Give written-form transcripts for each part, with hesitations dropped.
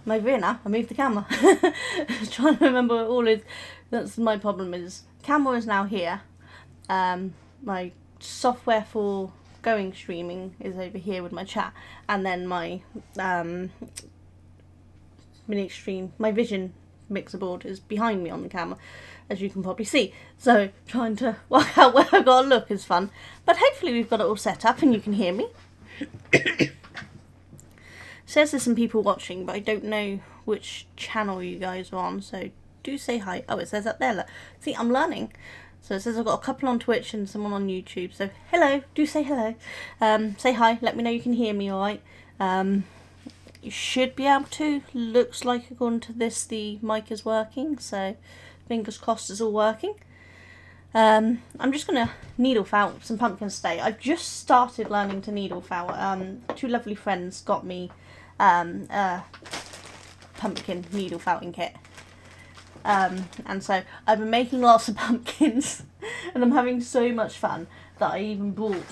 my Vina, I moved the camera. Trying to remember what all is. That's my problem is, camera is now here. My software for going streaming is over here with my chat. And then my mini extreme, my Vision mixer board is behind me on the camera, as you can probably see. So trying to work out where I've got to look is fun. But hopefully we've got it all set up and you can hear me. Says there's some people watching, but I don't know which channel you guys are on, so do say hi. Oh, it says up there, look. See, I'm learning. So it says I've got a couple on Twitch and someone on YouTube, so hello, do say hello. Say hi, let me know you can hear me alright. You should be able to. Looks like according to this the mic is working, so fingers crossed it's all working. I'm just going to needle felt some pumpkins today. I've just started learning to needle felt. Two lovely friends got me a pumpkin needle felting kit. And so I've been making lots of pumpkins and I'm having so much fun that I even bought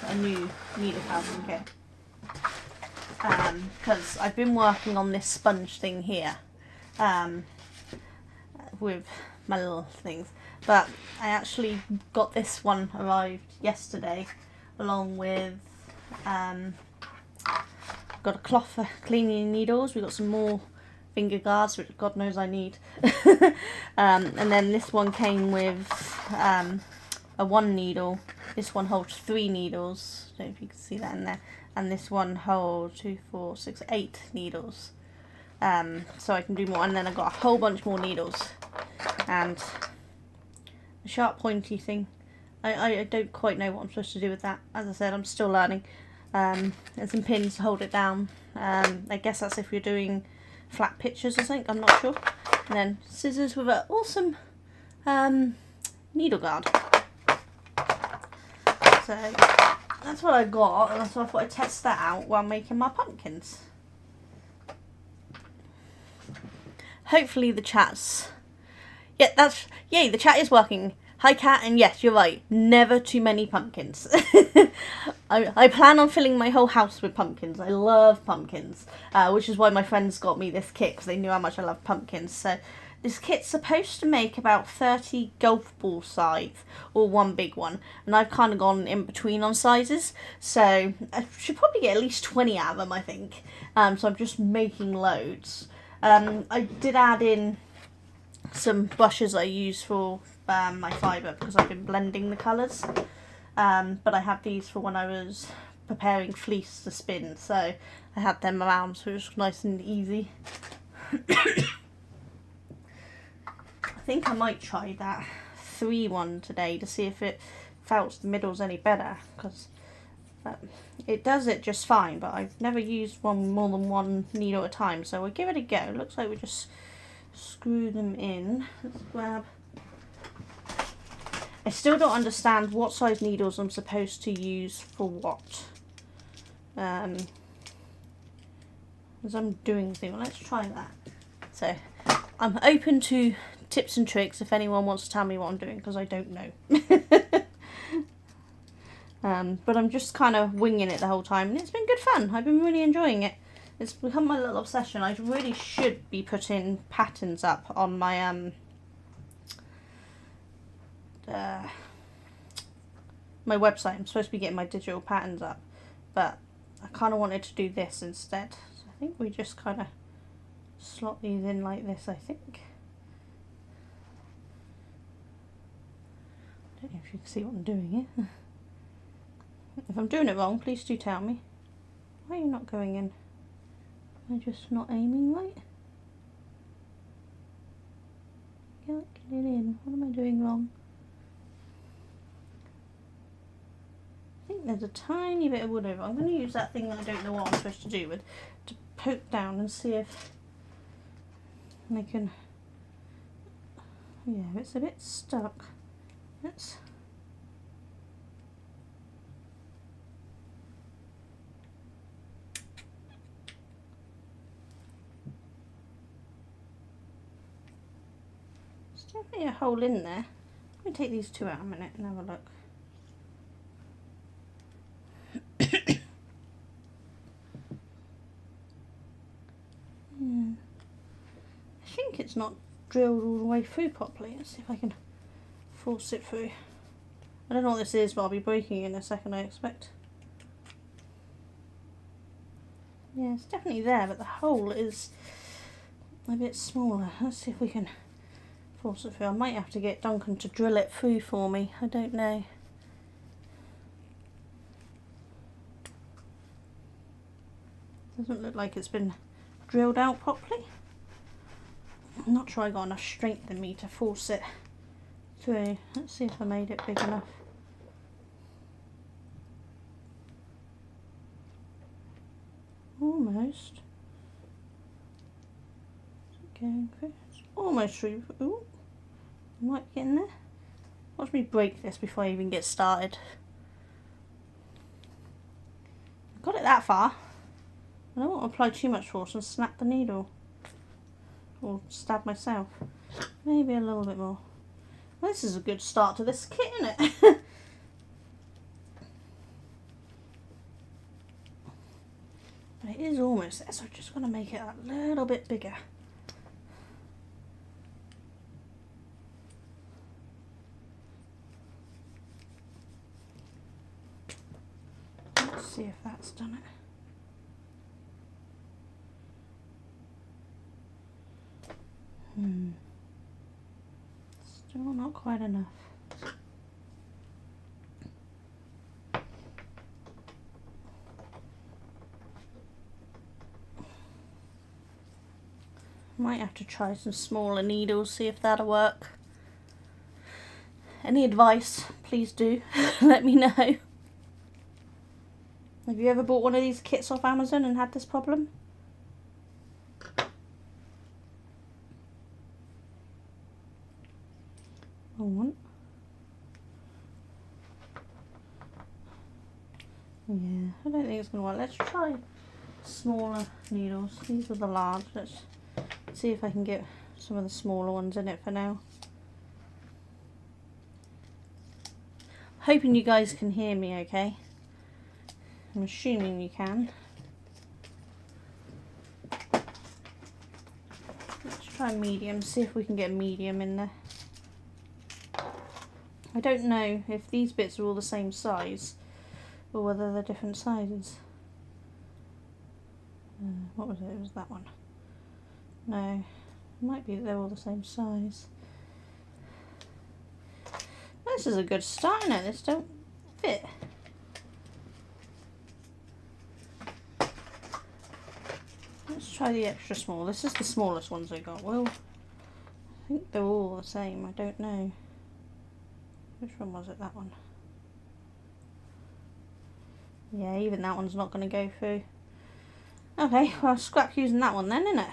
a new needle felting kit. Because I've been working on this sponge thing here with my little things. But I actually got this one arrived yesterday along with got a cloth for cleaning needles. We got some more finger guards, which God knows I need. And then this one came with a 1 needle. This one holds 3 needles. I don't know if you can see that in there. And this one holds 2, 4, 6, 8 needles. So I can do more. And then I've got a whole bunch more needles. And the sharp pointy thing. I don't quite know what I'm supposed to do with that. As I said, I'm still learning. And some pins to hold it down. I guess that's if you're doing flat pictures or something, I'm not sure. And then scissors with an awesome needle guard. So that's what I got, and so I thought I'd test that out while making my pumpkins. Hopefully the chat's... Yeah, yay, the chat is working. Hi Kat, and yes, you're right, never too many pumpkins. I plan on filling my whole house with pumpkins. I love pumpkins, which is why my friends got me this kit, because they knew how much I love pumpkins. So this kit's supposed to make about 30 golf ball size, or one big one, and I've kind of gone in between on sizes, so I should probably get at least 20 out of them, I think. So I'm just making loads. I did add in some brushes I use for my fibre, because I've been blending the colours. But I have these for when I was preparing fleece to spin, so I had them around, so it was nice and easy. I think I might try that 3 one today to see if it felts the middles any better, because it does it just fine, but I've never used more than 1 needle at a time, so we'll give it a go. It looks like we just screw them in. Let's grab... I still don't understand what size needles I'm supposed to use for what. As I'm doing things, let's try that. So I'm open to tips and tricks if anyone wants to tell me what I'm doing, because I don't know. But I'm just kind of winging it the whole time, and it's been good fun. I've been really enjoying it. It's become my little obsession. I really should be putting patterns up on my my website. I'm supposed to be getting my digital patterns up, but I kind of wanted to do this instead. So I think we just kind of slot these in like this, I think. I don't know if you can see what I'm doing here. If I'm doing it wrong, please do tell me. Why are you not going in? Am I just not aiming right? Can't get it in. What am I doing wrong? I think there's a tiny bit of wood over. I'm going to use that thing that I don't know what I'm supposed to do with to poke down and see if I can... Yeah, it's a bit stuck. Let's... There's definitely a hole in there. Let me take these 2 out a minute and have a look. think it's not drilled all the way through properly. Let's see if I can force it through. I don't know what this is, but I'll be breaking it in a second, I expect. Yeah, it's definitely there, but the hole is a bit smaller. Let's see if we can force it through. I might have to get Duncan to drill it through for me. I don't know. Doesn't look like it's been drilled out properly. I'm not sure I got enough strength in me to force it through. Let's see if I made it big enough. Almost. Is it going through? It's almost through. Ooh, might get in there. Watch me break this before I even get started. Got it that far. I don't want to apply too much force and snap the needle. Or stab myself. Maybe a little bit more. Well, this is a good start to this kit, isn't it? But it is almost there, so I'm just going to make it a little bit bigger. Let's see if that's done it. Still not quite enough. Might have to try some smaller needles, see if that'll work. Any advice, please do let me know. Have you ever bought one of these kits off Amazon and had this problem? Yeah, I don't think it's going to work. Let's try smaller needles. These are the large. Let's see if I can get some of the smaller ones in it for now. Hoping you guys can hear me okay. I'm assuming you can. Let's try medium, see if we can get medium in there. I don't know if these bits are all the same size or whether they're different sizes. What was it? It was that one. No, it might be that they're all the same size. This is a good start, isn't it? This don't fit. Let's try the extra small. This is the smallest ones I got. Well, I think they're all the same. I don't know. Which one was it? That one. Yeah, even that one's not going to go through. Okay, well, scrap using that one then, innit?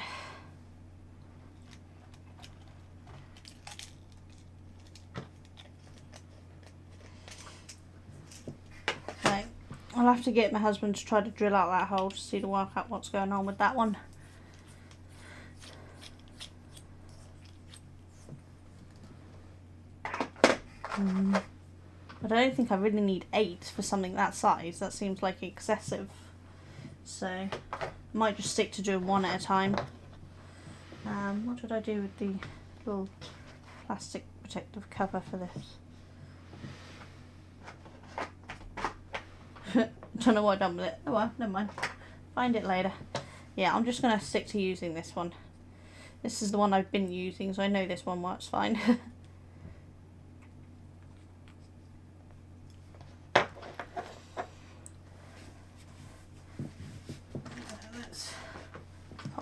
Right, I'll have to get my husband to try to drill out that hole to see to work out what's going on with that one. But I don't think I really need 8 for something that size. That seems like excessive. So I might just stick to doing one at a time. What did I do with the little plastic protective cover for this? Don't know what I've done with it. Oh well, never mind. Find it later. Yeah, I'm just going to stick to using this one. This is the one I've been using, so I know this one works fine.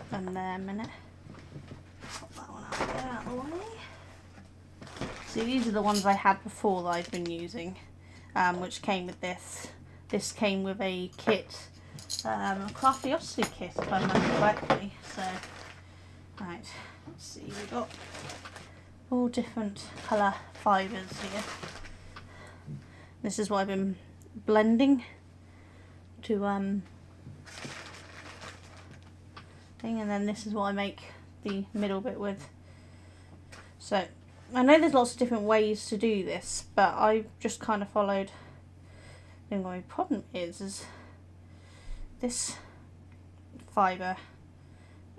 Them there a minute. Pop that one out of the way. See, these are the ones I had before that I've been using, which came with this. This came with a kit, a Craftiosity kit, if I remember correctly. So, right, let's see, we've got all different colour fibres here. This is what I've been blending to thing, and then this is what I make the middle bit with. So I know there's lots of different ways to do this, but I've just kind of followed. The only problem is this fibre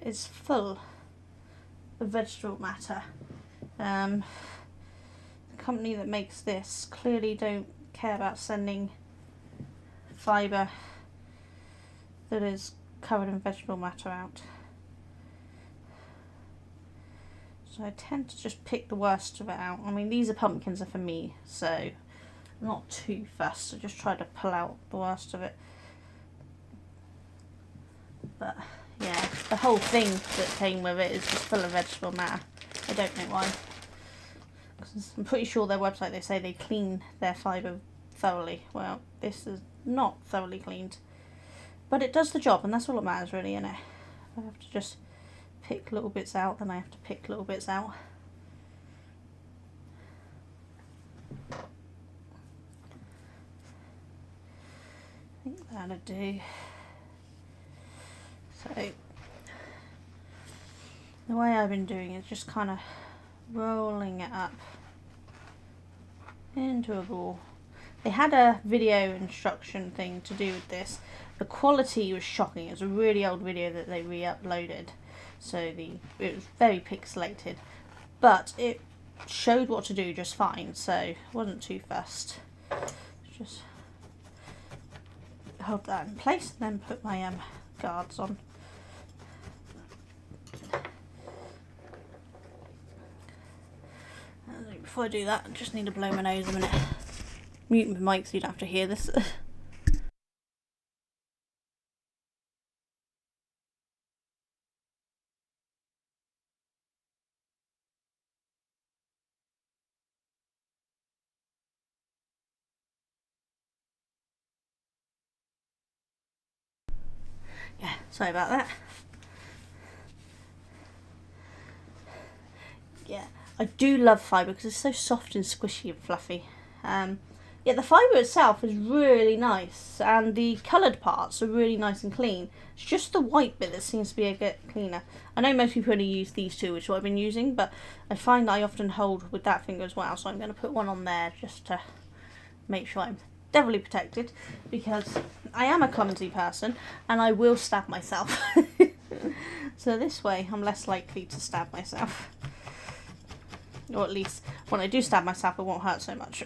is full of vegetable matter. The company that makes this clearly don't care about sending fibre that is covered in vegetable matter out. So I tend to just pick the worst of it out. I mean, these pumpkins are for me, so I'm not too fussed. I just try to pull out the worst of it. But yeah, the whole thing that came with it is just full of vegetable matter. I don't know why. 'Cause I'm pretty sure their website, they say they clean their fibre thoroughly. Well, this is not thoroughly cleaned. But it does the job, and that's all that matters really, isn't it? I have to just pick little bits out, then I have to pick little bits out. I think that'll do. So, the way I've been doing is just kind of rolling it up into a ball. They had a video instruction thing to do with this. The quality was shocking. It was a really old video that they re-uploaded, so it was very pixelated, but it showed what to do just fine, so I wasn't too fussed. Just hold that in place and then put my guards on. Before I do that, I just need to blow my nose a minute. Mute my mic so you don't have to hear this. Yeah, sorry about that. Yeah, I do love fibre because it's so soft and squishy and fluffy. Yeah, the fibre itself is really nice, and the coloured parts are really nice and clean. It's just the white bit that seems to be a bit cleaner. I know most people only use these two, which is what I've been using, but I find that I often hold with that finger as well, so I'm going to put one on there just to make sure I'm doubly protected, because I am a clumsy person and I will stab myself. So this way I'm less likely to stab myself. Or at least when I do stab myself it won't hurt so much.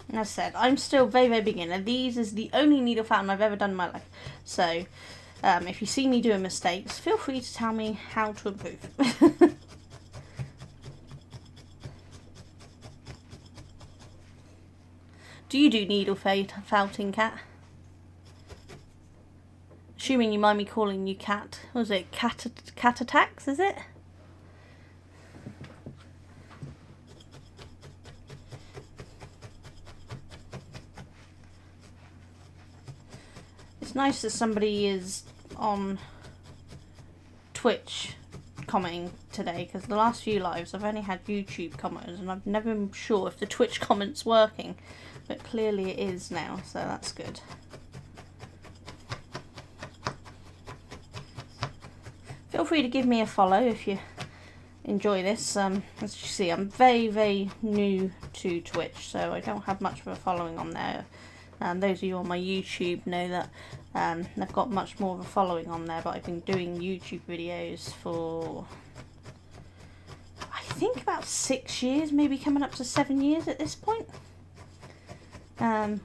As I said, I'm still very beginner. These is the only needle fountain I've ever done in my life. So if you see me doing mistakes, feel free to tell me how to improve. Do you do needle felting, Cat? Assuming you mind me calling you Cat. What was it? Cat attacks, is it? It's nice that somebody is on Twitch commenting today, because the last few lives I've only had YouTube commenters and I've never been sure if the Twitch comment's working, but clearly it is now, so that's good. Feel free to give me a follow if you enjoy this. As you see, I'm very new to Twitch, so I don't have much of a following on there. Those of you on my YouTube know that I've got much more of a following on there, but I've been doing YouTube videos for, I think, about 6 years, maybe coming up to 7 years at this point.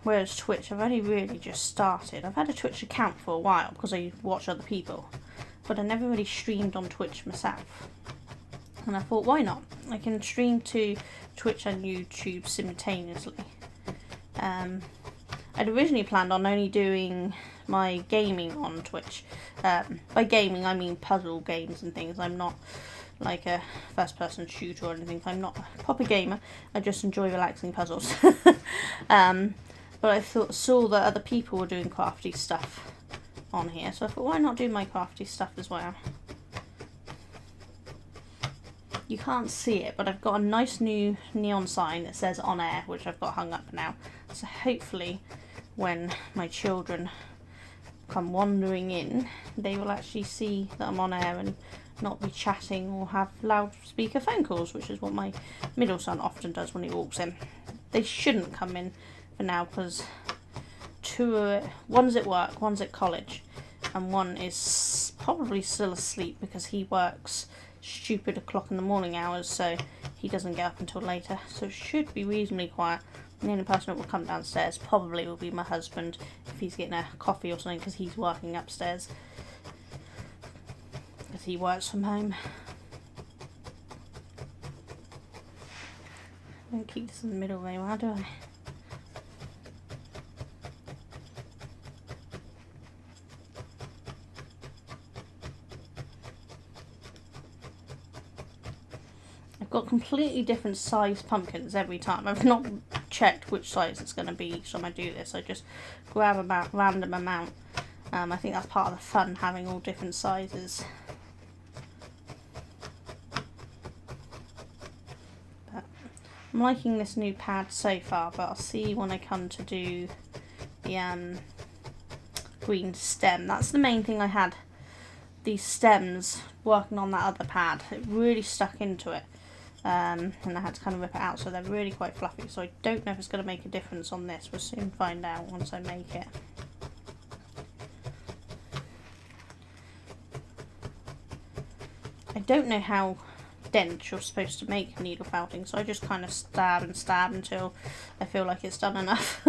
Whereas Twitch, I've only really just started. I've had a Twitch account for a while because I watch other people, but I never really streamed on Twitch myself. And I thought, why not? I can stream to Twitch and YouTube simultaneously. I'd originally planned on only doing my gaming on Twitch. By gaming, I mean puzzle games and things. I'm not like a first-person shooter or anything. I'm not a proper gamer. I just enjoy relaxing puzzles. But I saw that other people were doing crafty stuff on here, so I thought, why not do my crafty stuff as well? You can't see it, but I've got a nice new neon sign that says on air, which I've got hung up now. So hopefully when my children come wandering in, they will actually see that I'm on air and not be chatting or have loudspeaker phone calls, which is what my middle son often does when he walks in. They shouldn't come in for now because one's at work, one's at college, and one is probably still asleep because he works stupid o'clock in the morning hours, so he doesn't get up until later. So it should be reasonably quiet. And the only person that will come downstairs probably will be my husband if he's getting a coffee or something, because he's working upstairs because he works from home. I don't keep this in the middle very well, do I? I've got completely different size pumpkins every time. I've not checked which size it's going to be each time I do this. I just grab a random amount. I think that's part of the fun, having all different sizes. But I'm liking this new pad so far, but I'll see when I come to do the green stem. That's the main thing I had. These stems working on that other pad. It really stuck into it. And I had to kind of rip it out, so they're really quite fluffy, so I don't know if it's going to make a difference on this. We'll soon find out once I make it. I don't know how dense you're supposed to make needle felting, so I just kind of stab and stab until I feel like it's done enough.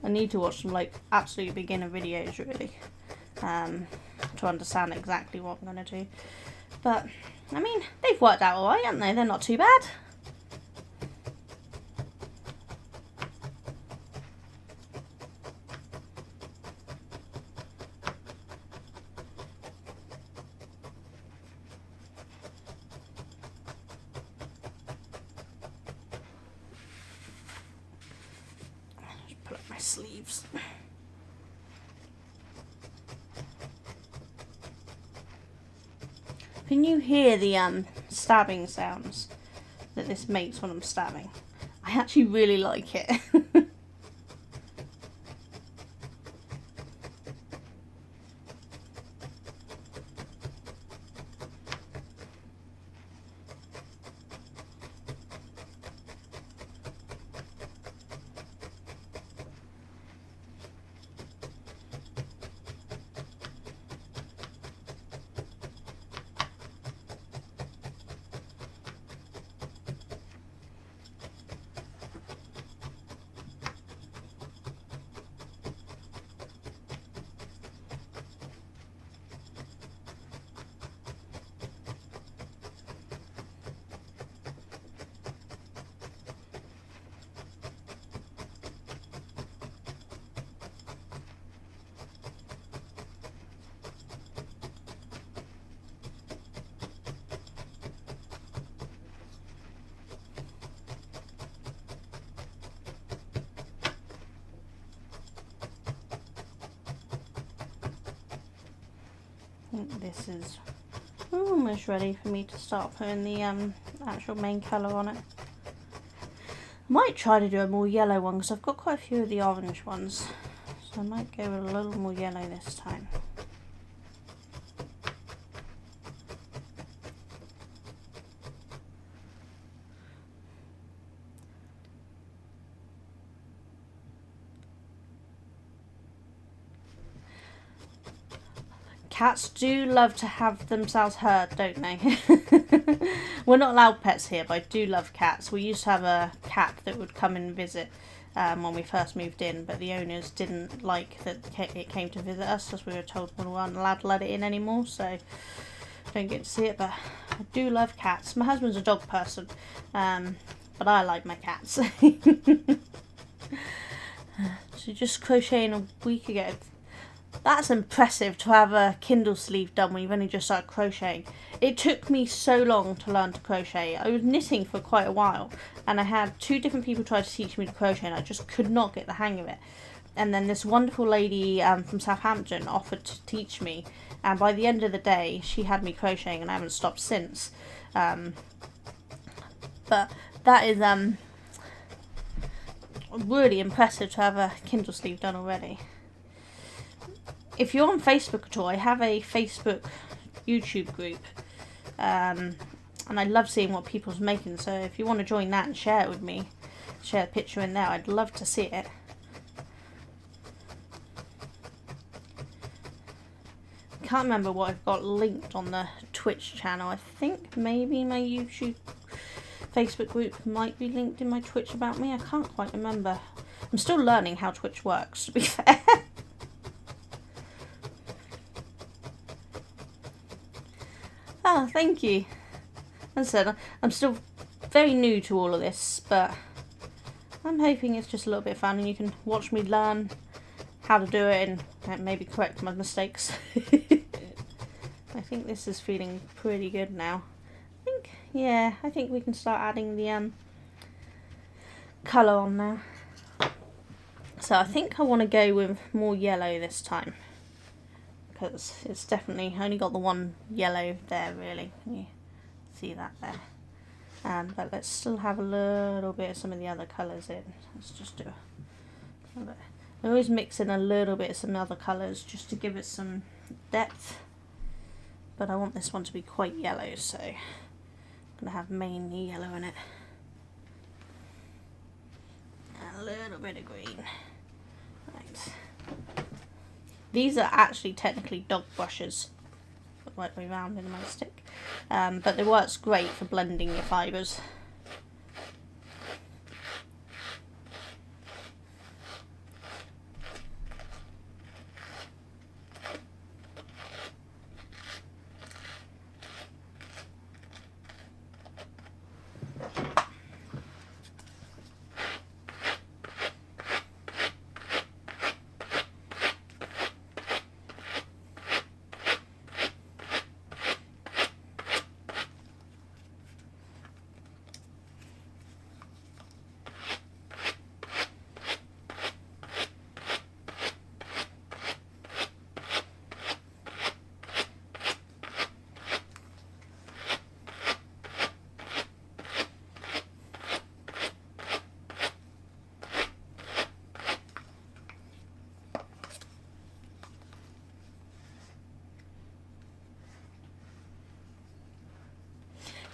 I need to watch some like absolute beginner videos really to understand exactly what I'm going to do, but I mean, they've worked out alright, haven't they? They're not too bad. Just pull up my sleeves. Can you hear the stabbing sounds that this makes when I'm stabbing? I actually really like it. I think this is almost ready for me to start putting the actual main colour on it. I might try to do a more yellow one because I've got quite a few of the orange ones, so I might go with a little more yellow this time. Cats do love to have themselves heard, don't they? We're not allowed pets here, but I do love cats. We used to have a cat that would come and visit when we first moved in, but the owners didn't like that it came to visit us, as we were told we weren't allowed to let it in anymore, so don't get to see it. But I do love cats. My husband's a dog person, but I like my cats. So just crocheting a week ago. That's impressive to have a Kindle sleeve done when you've only just started crocheting. It took me so long to learn to crochet. I was knitting for quite a while, and I had 2 different people try to teach me to crochet, and I just could not get the hang of it. And then this wonderful lady from Southampton offered to teach me, and by the end of the day she had me crocheting, and I haven't stopped since. But that is really impressive to have a Kindle sleeve done already. If you're on Facebook at all, I have a Facebook YouTube group, and I love seeing what people's making, so if you want to join that and share it with me, share a picture in there, I'd love to see it. can't remember what I've got linked on the Twitch channel. I think maybe my YouTube Facebook group might be linked in my Twitch about me. I can't quite remember. I'm still learning how Twitch works, to be fair. Ah, thank you. As I said, I'm still very new to all of this, but I'm hoping it's just a little bit of fun and you can watch me learn how to do it and maybe correct my mistakes. I think this is feeling pretty good now. I think we can start adding the colour on now. So I think I want to go with more yellow this time, because it's definitely only got the one yellow there really. Can you see that there? But let's still have a little bit of some of the other colours in. Let's just do a little bit. I always mix in a little bit of some other colours just to give it some depth. But I want this one to be quite yellow, so I'm going to have mainly yellow in it. And a little bit of green. Right. These are actually technically dog brushes. Right way round in my stick. But it works great for blending your fibres.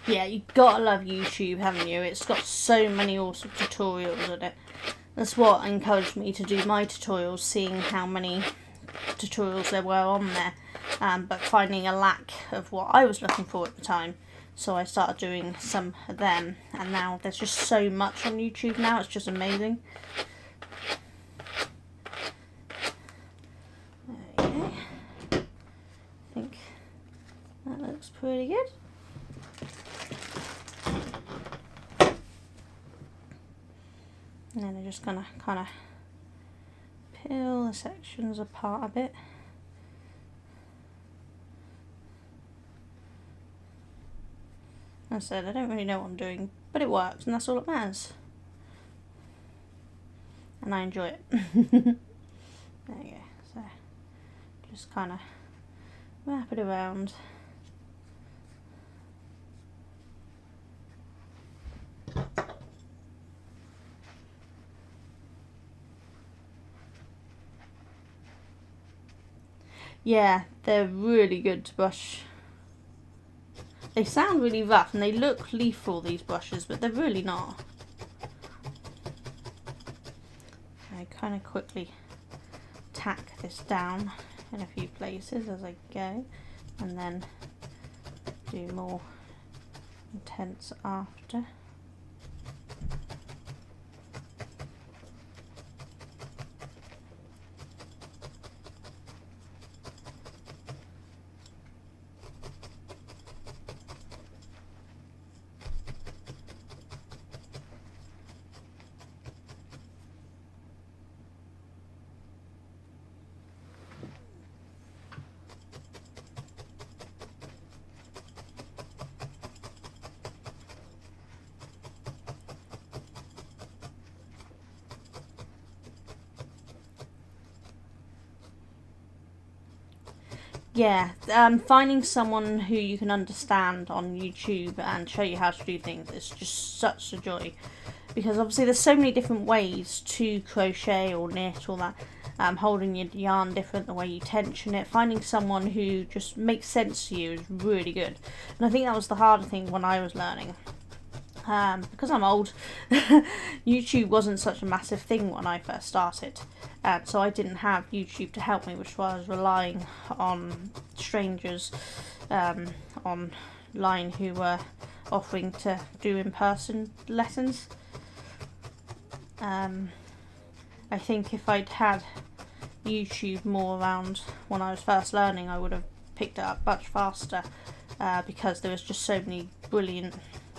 Yeah, you gotta love YouTube, haven't you? It's got so many awesome tutorials in it. That's what encouraged me to do my tutorials, seeing how many tutorials there were on there, but finding a lack of what I was looking for at the time. So I started doing some of them, and now there's just so much on YouTube now, it's just amazing. There you go. I think that looks pretty good. And then I'm just gonna kind of peel the sections apart a bit. As I said, I don't really know what I'm doing, but it works, and that's all that matters. And I enjoy it. There you go. So just kind of wrap it around. Yeah, they're really good to brush. They sound really rough and they look lethal, these brushes, but they're really not. I kind of quickly tack this down in a few places as I go, and then do more intense after. Yeah, finding someone who you can understand on YouTube and show you how to do things is just such a joy, because obviously there's so many different ways to crochet or knit or that, holding your yarn different, the way you tension it. Finding someone who just makes sense to you is really good, and I think that was the harder thing when I was learning. because I'm old, YouTube wasn't such a massive thing when I first started, and so I didn't have YouTube to help me, which is why I was relying on strangers online who were offering to do in-person lessons. I think if I'd had YouTube more around when I was first learning, I would have picked it up much faster, because there was just so many brilliant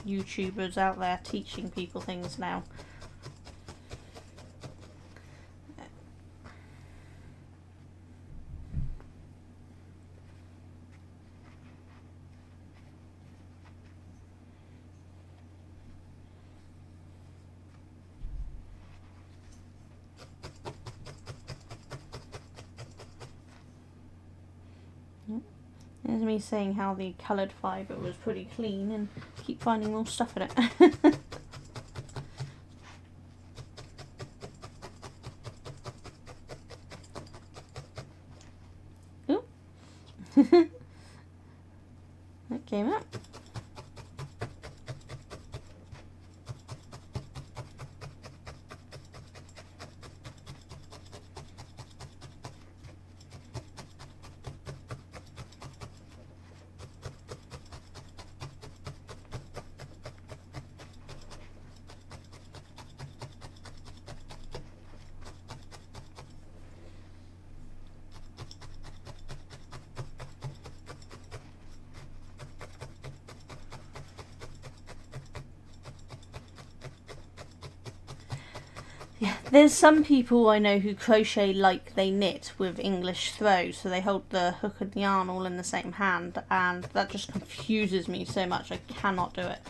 YouTubers out there teaching people things now. There's me saying how the coloured fibre was pretty clean and keep finding more stuff in it. Ooh. That came up. Yeah, there's some people I know who crochet like they knit with English throws, so they hold the hook and the yarn all in the same hand, and that just confuses me so much. I cannot do it.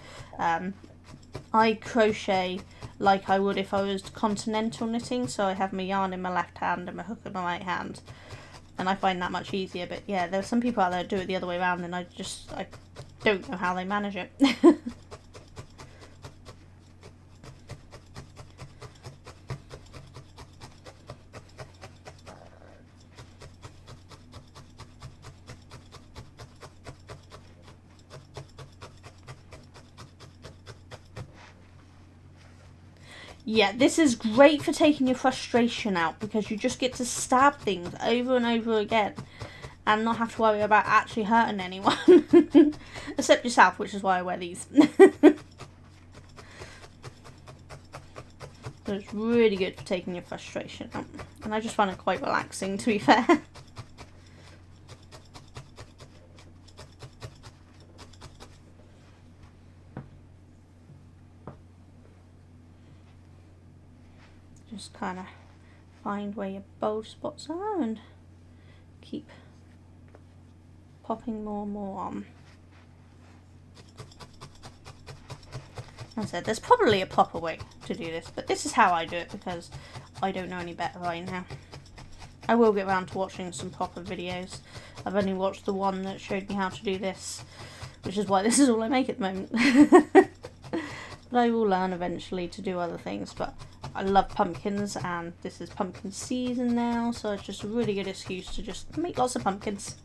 I crochet like I would if I was continental knitting, so I have my yarn in my left hand and my hook in my right hand, and I find that much easier. But yeah, there's some people out there who do it the other way around, and I don't know how they manage it. Yeah, this is great for taking your frustration out, because you just get to stab things over and over again and not have to worry about actually hurting anyone. Except yourself, which is why I wear these. So it's really good for taking your frustration out. And I just find it quite relaxing, to be fair. Just kind of find where your bold spots are and keep popping more and more on. As I said, there's probably a proper way to do this, but this is how I do it because I don't know any better right now. I will get around to watching some proper videos. I've only watched the one that showed me how to do this, which is why this is all I make at the moment. But I will learn eventually to do other things, but I love pumpkins, and this is pumpkin season now, so it's just a really good excuse to just make lots of pumpkins.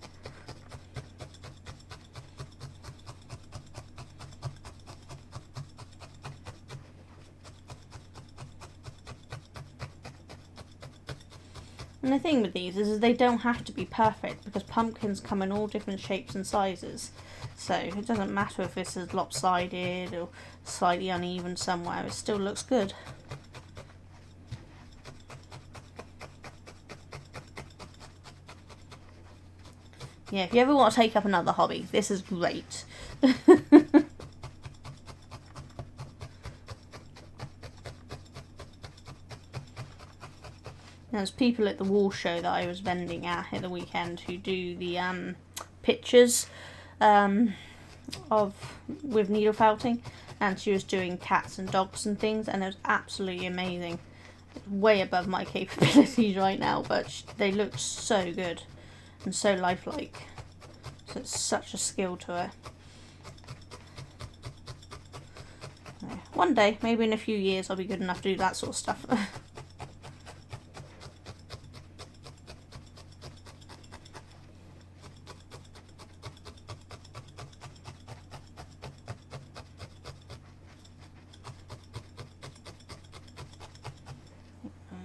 And the thing with these is they don't have to be perfect, because pumpkins come in all different shapes and sizes. So it doesn't matter if this is lopsided or slightly uneven somewhere, it still looks good. Yeah, if you ever want to take up another hobby, this is great. There's people at the wall show that I was vending at the weekend who do the pictures with needle felting, and she was doing cats and dogs and things, and it was absolutely amazing. It's way above my capabilities right now, but they looked so good and so lifelike. So it's such a skill to it. One day, maybe in a few years, I'll be good enough to do that sort of stuff.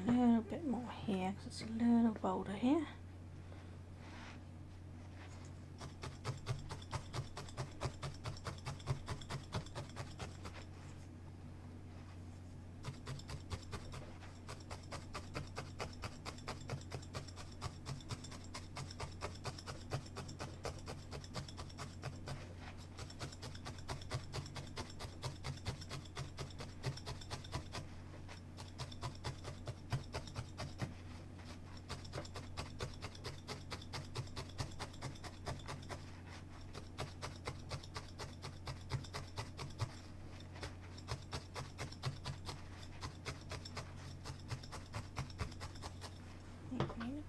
a little bit more here because it's a little bolder here.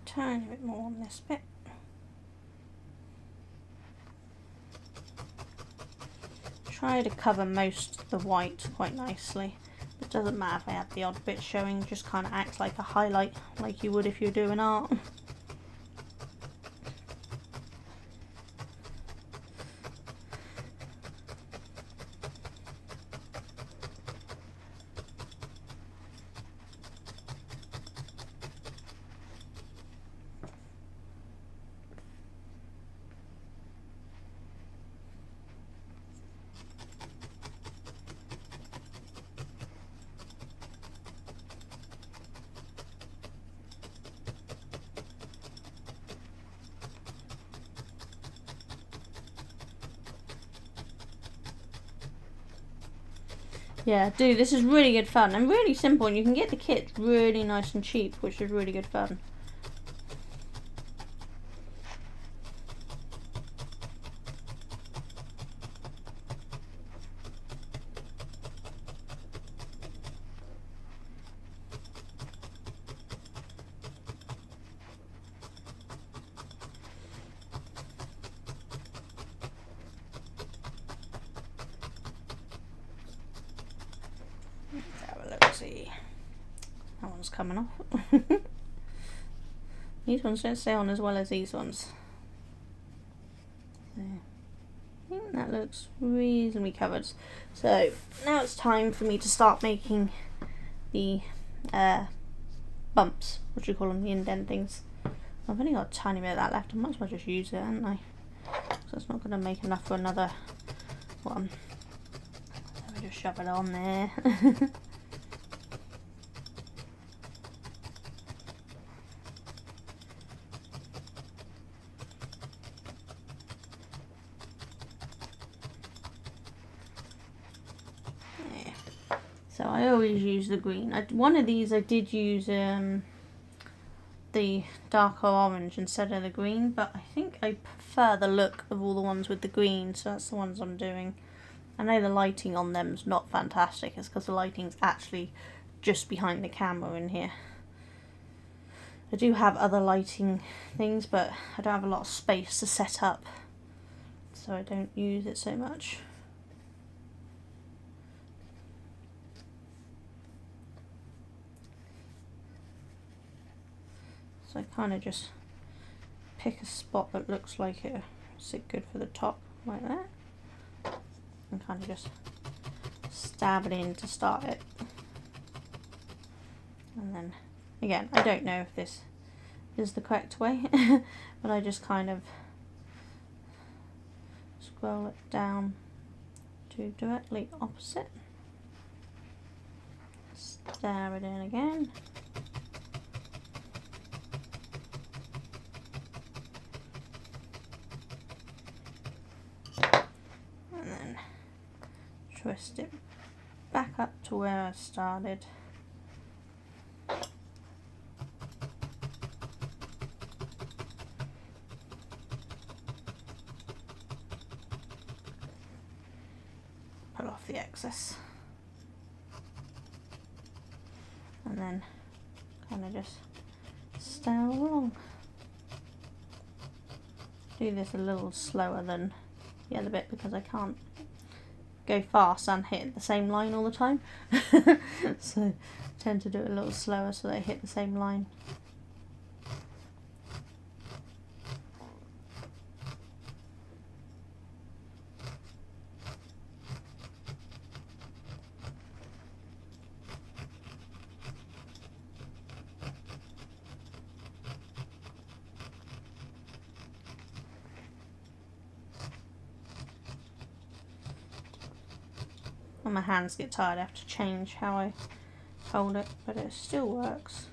Tiny bit more on this bit. Try to cover most of the white quite nicely. It doesn't matter if I have the odd bit showing, just kind of acts like a highlight like you would if you're doing art. Yeah, dude, this is really good fun and really simple, and you can get the kit really nice and cheap, which is really good fun. See, that one's coming off. These ones don't stay on as well as these ones. So, I think that looks reasonably covered. So now it's time for me to start making the bumps, what do you call them, the indent things. I've only got a tiny bit of that left. I might as well just use it, haven't I? So it's not going to make enough for another one. Let me just shove it on there. So I always use the green. One of these I did use the darker orange instead of the green, but I think I prefer the look of all the ones with the green, so that's the ones I'm doing. I know the lighting on them is not fantastic, it's because the lighting's actually just behind the camera in here. I do have other lighting things, but I don't have a lot of space to set up, so I don't use it so much. So I kind of just pick a spot that looks like it sit good for the top, like that, and kind of just stab it in to start it. And then again, I don't know if this is the correct way, but I just kind of scroll it down to directly opposite, stab it in again. Twist it back up to where I started. Pull off the excess. And then kind of just style along. Do this a little slower than the other bit because I can't go fast and hit the same line all the time. So I tend to do it a little slower so they hit the same line. When my hands get tired, I have to change how I hold it, but it still works.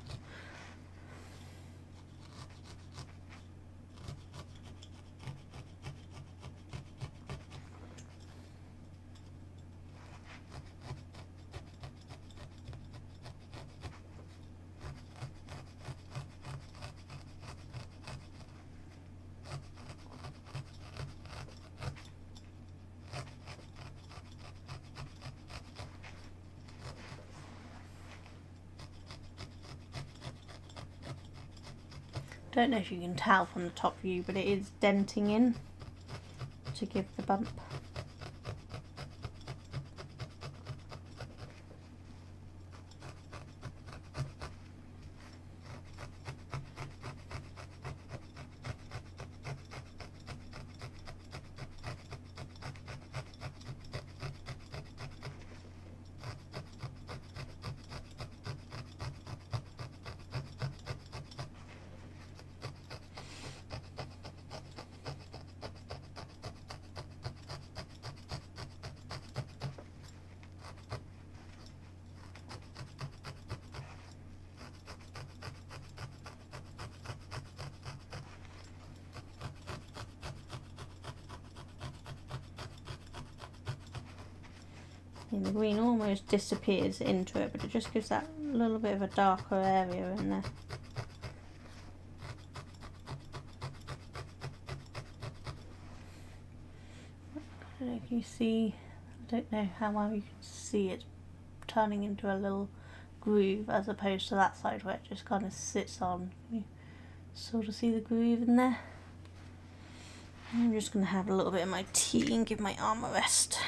Don't know if you can tell from the top view, but it is denting in to give the bump. And the green almost disappears into it, but it just gives that little bit of a darker area in there. I don't know if you see, I don't know how well you can see it turning into a little groove as opposed to that side where it just kind of sits on. You sort of see the groove in there. I'm just going to have a little bit of my tea and give my arm a rest.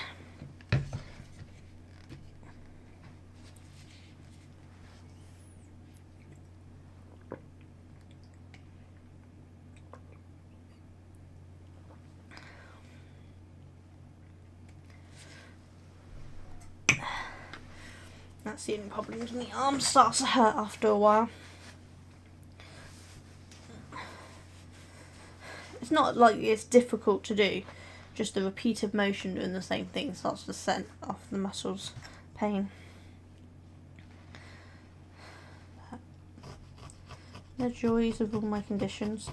That's the only problem, is my arm starts to hurt after a while. It's not like it's difficult to do, just the repeated motion doing the same thing starts to set off the muscles pain. The joys of all my conditions.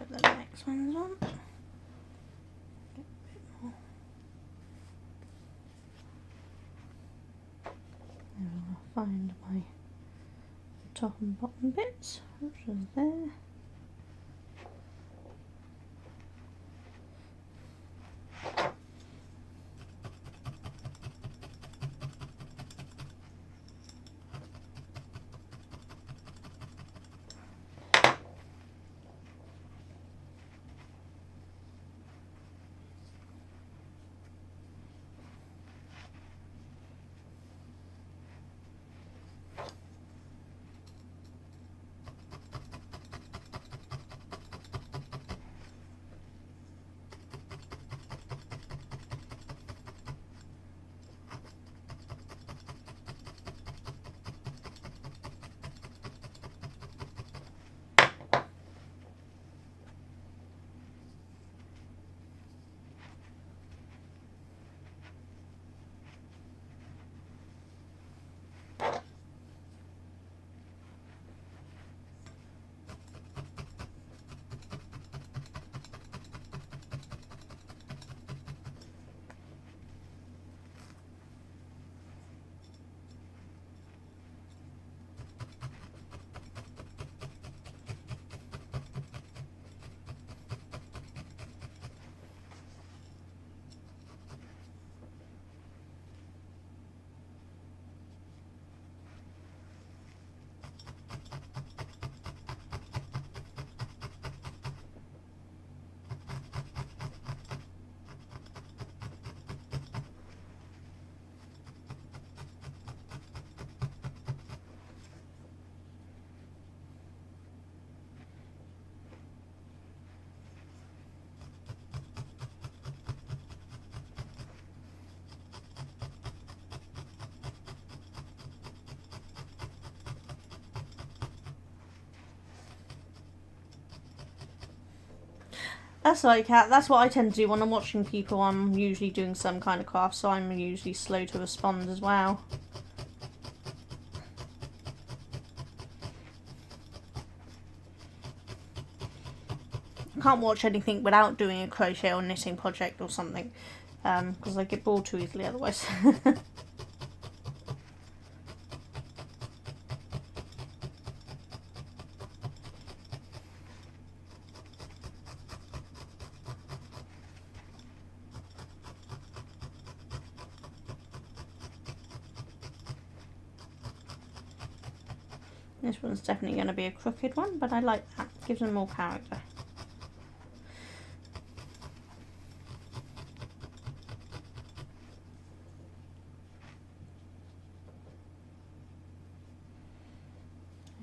The next one's on. I'll find my top and bottom bits, which is there. That's right, Kat. That's what I tend to do when I'm watching people. I'm usually doing some kind of craft, so I'm usually slow to respond as well. I can't watch anything without doing a crochet or knitting project or something, because I get bored too easily otherwise. This one's definitely going to be a crooked one, but I like that. Gives them more character.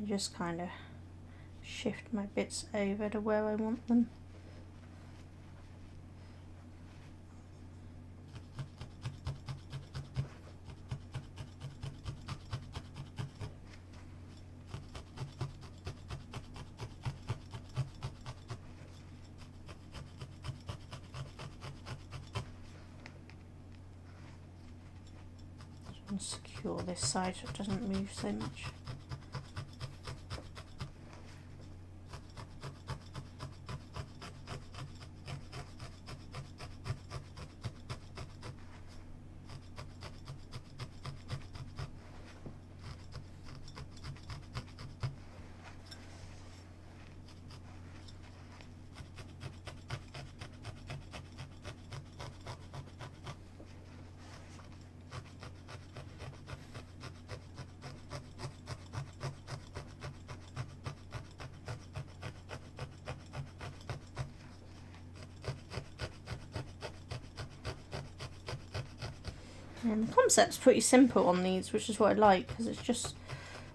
I just kind of shift my bits over to where I want them. And secure this side so it doesn't move so much. And the concept's pretty simple on these, which is what I like, because it's just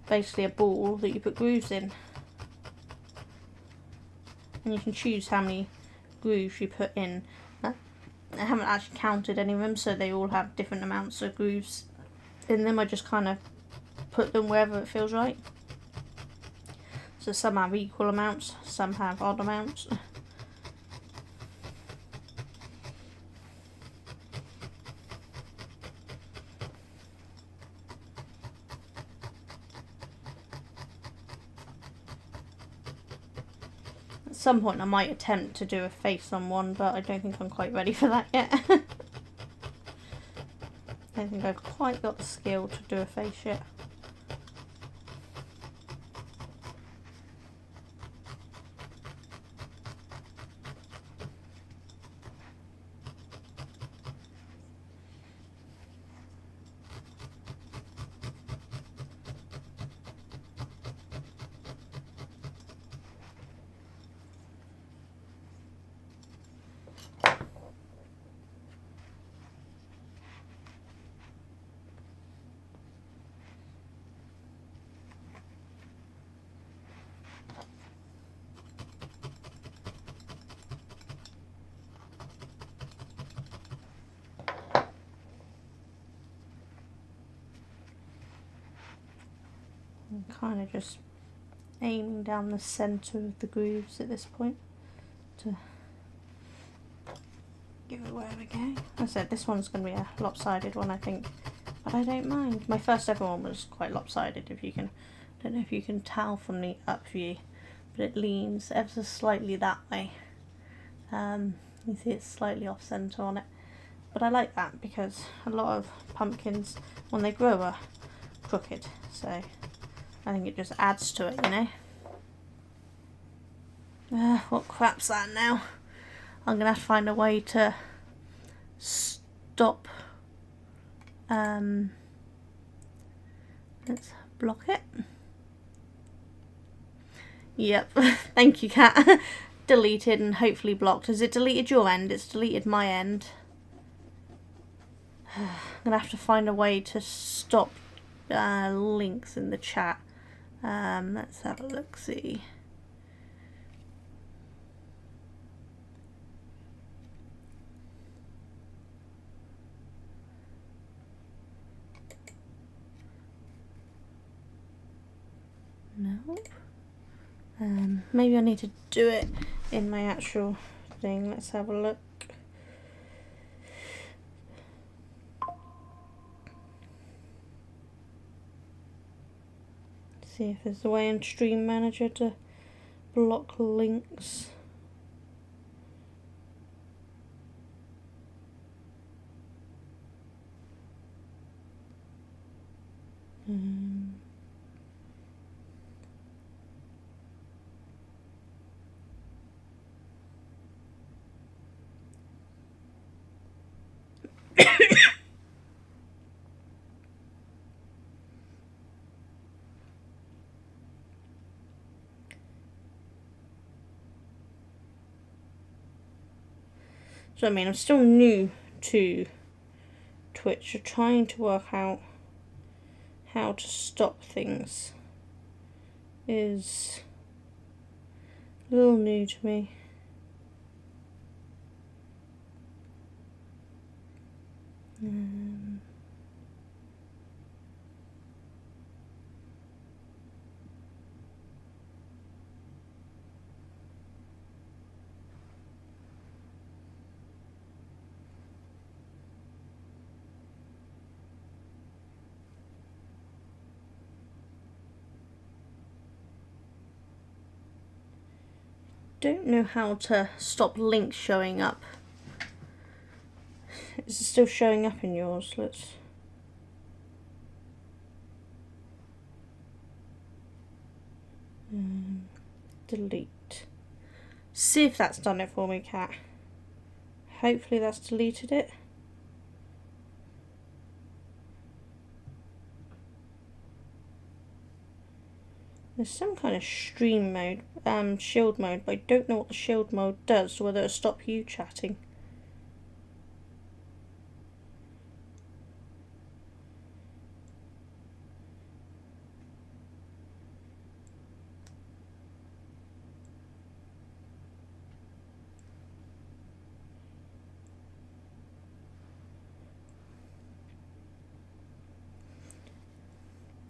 basically a ball that you put grooves in. And you can choose how many grooves you put in. I haven't actually counted any of them, so they all have different amounts of grooves in them. I just kind of put them wherever it feels right. So some have equal amounts, some have odd amounts. At some point I might attempt to do a face on one, but I don't think I'm quite ready for that yet. I don't think I've quite got the skill to do a face yet. I'm kind of just aiming down the centre of the grooves at this point to give it wherever we go. As I said, this one's going to be a lopsided one, I think, but I don't mind. My first ever one was quite lopsided, if you can, I don't know if you can tell from the up view, but it leans ever so slightly that way. You see it's slightly off centre on it, but I like that because a lot of pumpkins, when they grow, are crooked, so I think it just adds to it, you know. What crap's that now? I'm going to have to find a way to stop. Let's block it. Yep, thank you, Kat. Deleted and hopefully blocked. Has it deleted your end? It's deleted my end. I'm going to have to find a way to stop links in the chat. Let's have a look, see. Nope. Maybe I need to do it in my actual thing. Let's have a look. See if there's a way in Stream Manager to block links. So I mean, I'm still new to Twitch, so trying to work out how to stop things is a little new to me. Don't know how to stop links showing up. Is it still showing up in yours? Let's... delete. See if that's done it for me, Cat. Hopefully that's deleted it. There's some kind of stream mode, shield mode, but I don't know what the shield mode does, or whether it'll stop you chatting.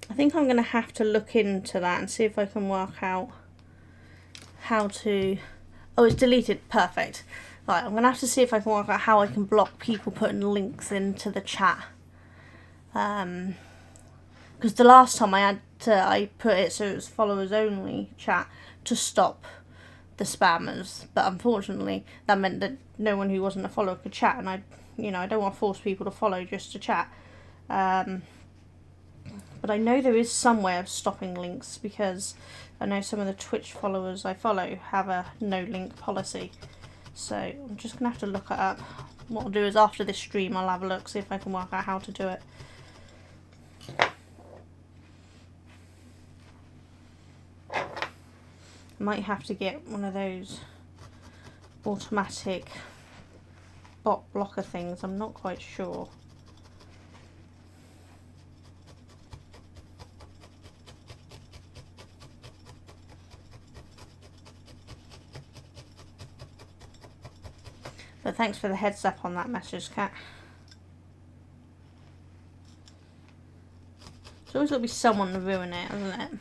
I think I'm going to have to look into that and see if I can work out how to... Oh, it's deleted. Perfect. Right, I'm going to have to see if I can work out how I can block people putting links into the chat. Because the last time I put it so it was followers only chat to stop the spammers. But unfortunately, that meant that no one who wasn't a follower could chat. And I don't want to force people to follow just to chat. But I know there is some way of stopping links, because I know some of the Twitch followers I follow have a no link policy. So I'm just going to have to look it up. What I'll do is after this stream I'll have a look, see if I can work out how to do it. I might have to get one of those automatic bot blocker things, I'm not quite sure. But thanks for the heads up on that message, Cat. There's always got to be someone to ruin it, hasn't it?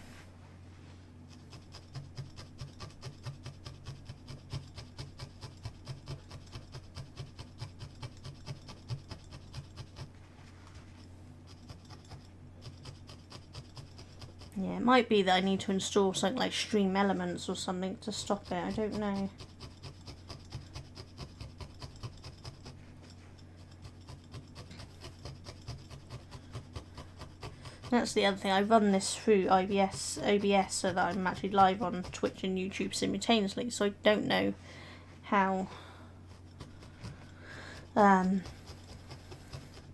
Yeah, it might be that I need to install something like Stream Elements or something to stop it. I don't know. That's the other thing. I run this through OBS so that I'm actually live on Twitch and YouTube simultaneously. So I don't know how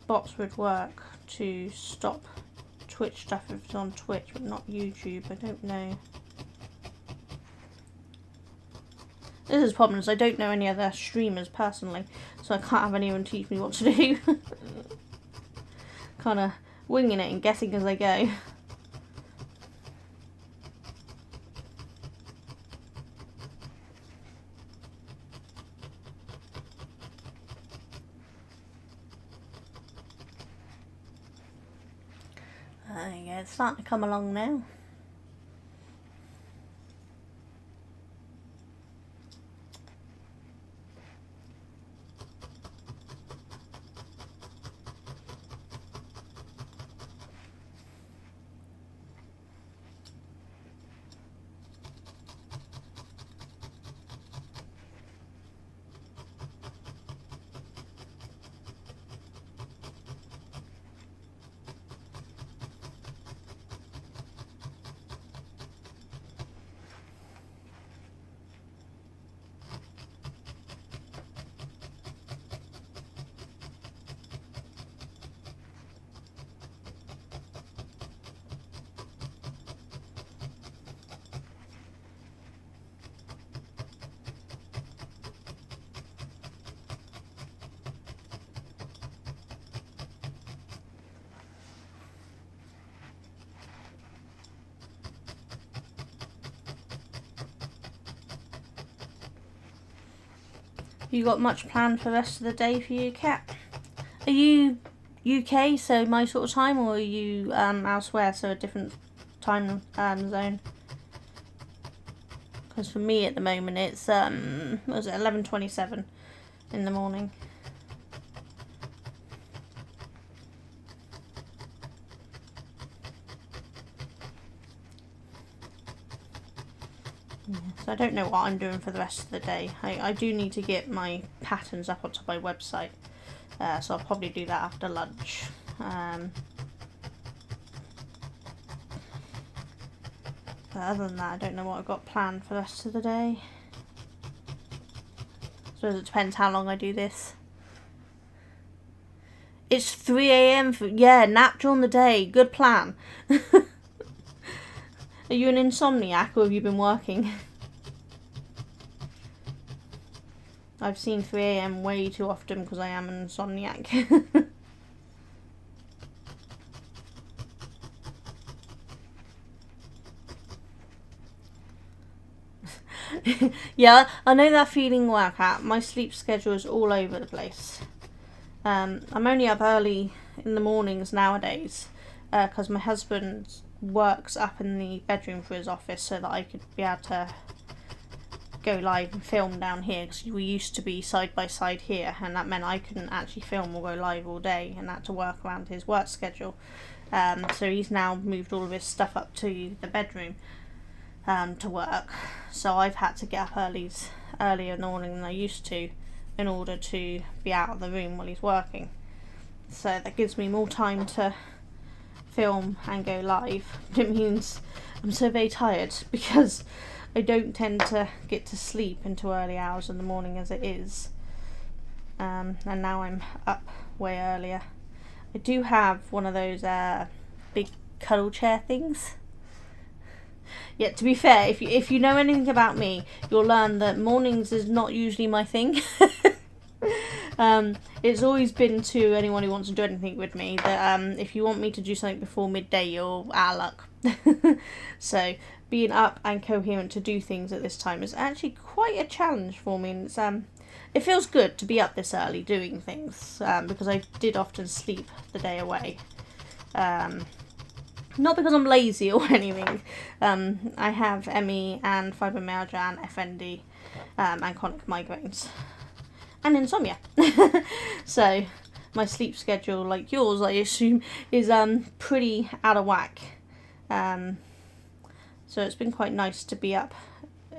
bots would work to stop Twitch stuff if it's on Twitch but not YouTube. I don't know. This is the problem, is I don't know any other streamers personally, so I can't have anyone teach me what to do. Kind of winging it and guessing as I go. Yeah, it's starting to come along now. You got much planned for the rest of the day for you, Kat? Are you UK, so my sort of time, or are you elsewhere, so a different time zone? Because for me at the moment it's what was it, 11:27 in the morning. Yeah, so I don't know what I'm doing for the rest of the day. I do need to get my patterns up onto my website, so I'll probably do that after lunch. But other than that, I don't know what I've got planned for the rest of the day. So it depends how long I do this. It's 3 a.m. Yeah, nap during the day. Good plan. Are you an insomniac, or have you been working? I've seen 3 a.m. way too often because I am an insomniac. Yeah, I know that feeling well, Kat. My sleep schedule is all over the place. I'm only up early in the mornings nowadays because my husband works up in the bedroom for his office so that I could be able to go live and film down here, because we used to be side by side here, and that meant I couldn't actually film or go live all day, and had to work around his work schedule. So he's now moved all of his stuff up to the bedroom to work. So I've had to get up earlier in the morning than I used to in order to be out of the room while he's working. So that gives me more time to film and go live. It means I'm so very tired because I don't tend to get to sleep into early hours in the morning as it is. And now I'm up way earlier. I do have one of those big cuddle chair things. Yeah, to be fair, if you know anything about me, you'll learn that mornings is not usually my thing. It's always been to anyone who wants to do anything with me that if you want me to do something before midday, you're out of luck. So being up and coherent to do things at this time is actually quite a challenge for me, and it's it feels good to be up this early doing things because I did often sleep the day away. Not because I'm lazy or anything. I have ME and fibromyalgia and FND and chronic migraines and insomnia. So my sleep schedule, like yours, I assume, is pretty out of whack. So it's been quite nice to be up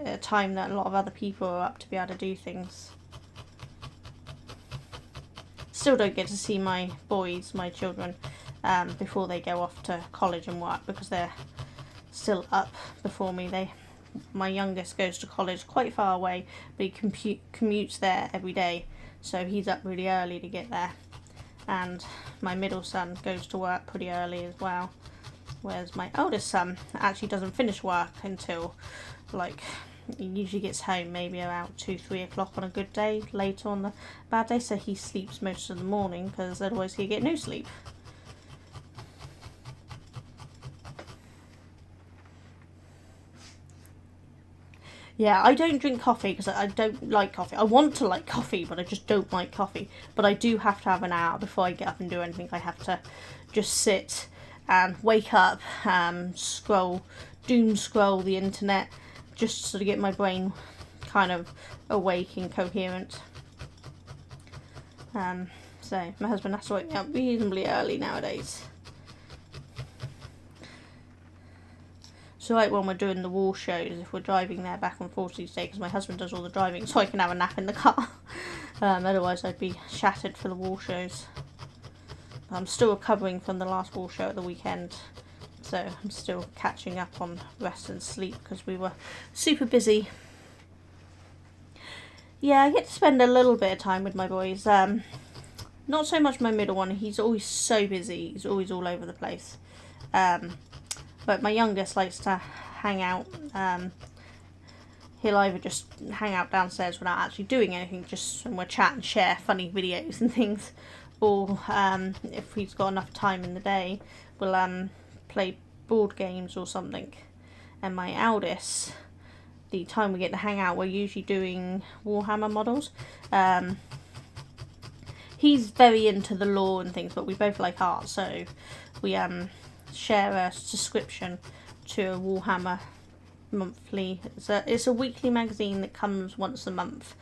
at a time that a lot of other people are up to be able to do things. Still don't get to see my boys, my children, before they go off to college and work because they're still up before me. My youngest goes to college quite far away, but he commutes there every day, so he's up really early to get there. And my middle son goes to work pretty early as well, whereas my oldest son actually doesn't finish work until, like, he usually gets home maybe around 2-3 o'clock on a good day, later on the bad day, so he sleeps most of the morning because otherwise he'll get no sleep. Yeah, I don't drink coffee because I don't like coffee. I want to like coffee, but I just don't like coffee. But I do have to have an hour before I get up and do anything. I have to just sit and wake up, doom scroll the internet, just so to get my brain kind of awake and coherent. So my husband has to wake me up reasonably early nowadays. So like when we're doing the wall shows, if we're driving there back and forth each day, because my husband does all the driving, so I can have a nap in the car. Otherwise I'd be shattered for the wall shows. I'm still recovering from the last wall show at the weekend, so I'm still catching up on rest and sleep because we were super busy. Yeah, I get to spend a little bit of time with my boys. Not so much my middle one, he's always so busy, he's always all over the place. But my youngest likes to hang out. He'll either just hang out downstairs without actually doing anything, just and we'll chat and share funny videos and things. Or if he's got enough time in the day, we'll play board games or something. And my eldest the time we get to hang out, we're usually doing Warhammer models. He's very into the lore and things, but we both like art, so we share a subscription to a Warhammer monthly. It's a weekly magazine that comes once a month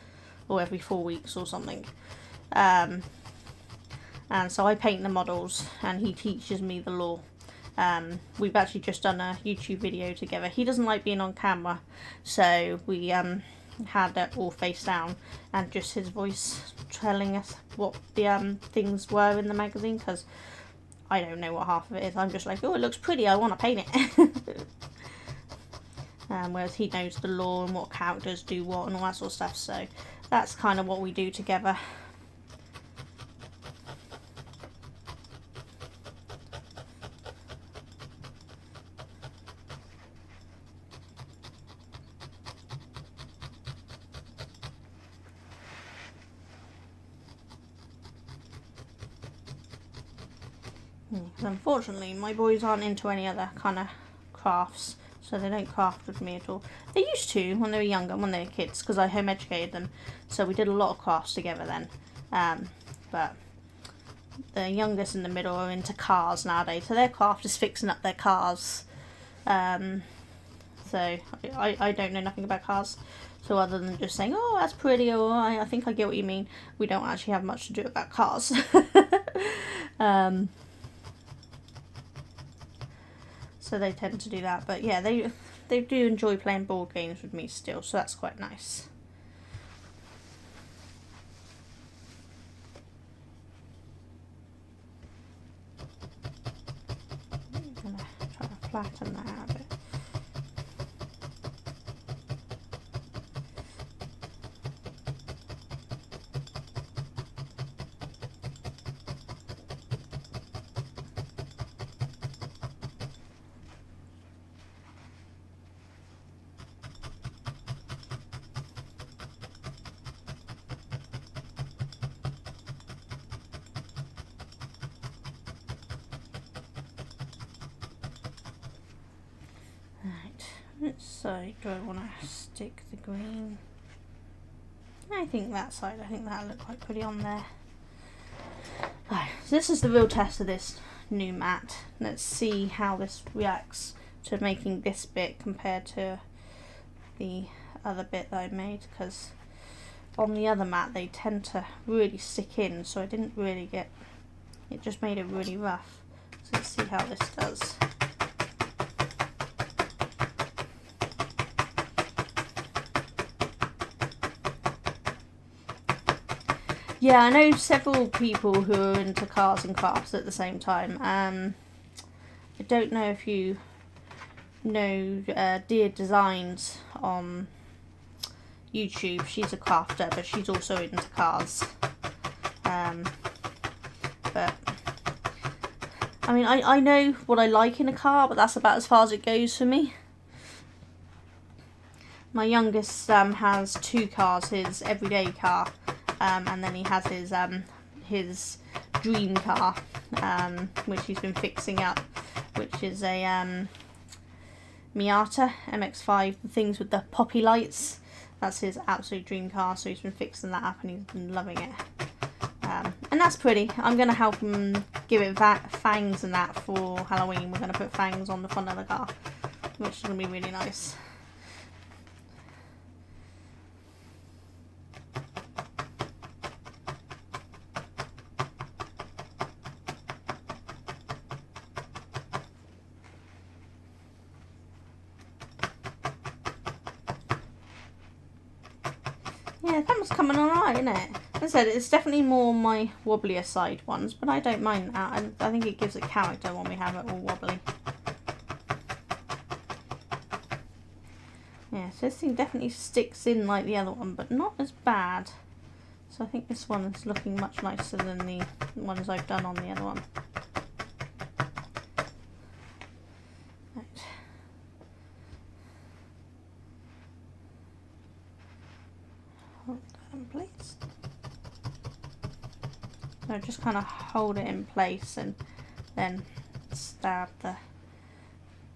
or every 4 weeks or something. And so I paint the models and he teaches me the lore. We've actually just done a YouTube video together. He doesn't like being on camera, so we had it all face down and just his voice telling us what the things were in the magazine, because I don't know what half of it is. I'm just like, oh, it looks pretty, I want to paint it. Whereas he knows the lore and what characters do what and all that sort of stuff, so that's kind of what we do together. Unfortunately, my boys aren't into any other kind of crafts, so they don't craft with me at all. They used to when they were younger, when they were kids, because I home educated them, so we did a lot of crafts together then. But the youngest in the middle are into cars nowadays, so their craft is fixing up their cars. So I don't know nothing about cars, so other than just saying, oh, that's pretty, or I think I get what you mean, we don't actually have much to do about cars. So they tend to do that, but yeah, they do enjoy playing board games with me still, so that's quite nice. I'm gonna try to flatten that out a bit. Which side do I want to stick the green? I think that side. I think that'll look quite pretty on there. Right, so this is the real test of this new mat. Let's see how this reacts to making this bit compared to the other bit that I made, because on the other mat they tend to really stick in, so I didn't really get, it just made it really rough. So let's see how this does. Yeah, I know several people who are into cars and crafts at the same time. I don't know if you know Dear Designs on YouTube. She's a crafter, but she's also into cars. But I mean, I know what I like in a car, but that's about as far as it goes for me. My youngest has 2 cars, his everyday car. And then he has his dream car, which he's been fixing up, which is a Miata MX-5, the things with the poppy lights. That's his absolute dream car, so he's been fixing that up and he's been loving it. And that's pretty. I'm going to help him give it fangs and that for Halloween. We're going to put fangs on the front of the car, which is going to be really nice. Yeah, that was coming alright, isn't it? As I said, it's definitely more my wobblier side ones, but I don't mind that. I think it gives it character when we have it all wobbly. Yeah, so this thing definitely sticks in like the other one, but not as bad. So I think this one is looking much nicer than the ones I've done on the other one. Right. Hold that in place. So just kind of hold it in place and then stab the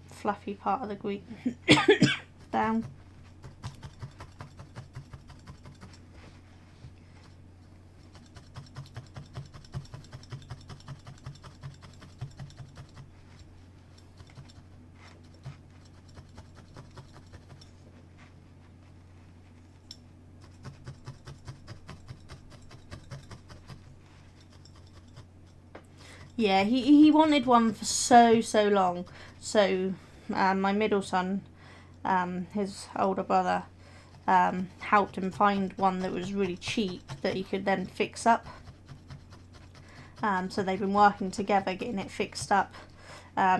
fluffy part of the green down. Yeah, he wanted one for so long. So my middle son, his older brother, helped him find one that was really cheap that he could then fix up. So they've been working together getting it fixed up.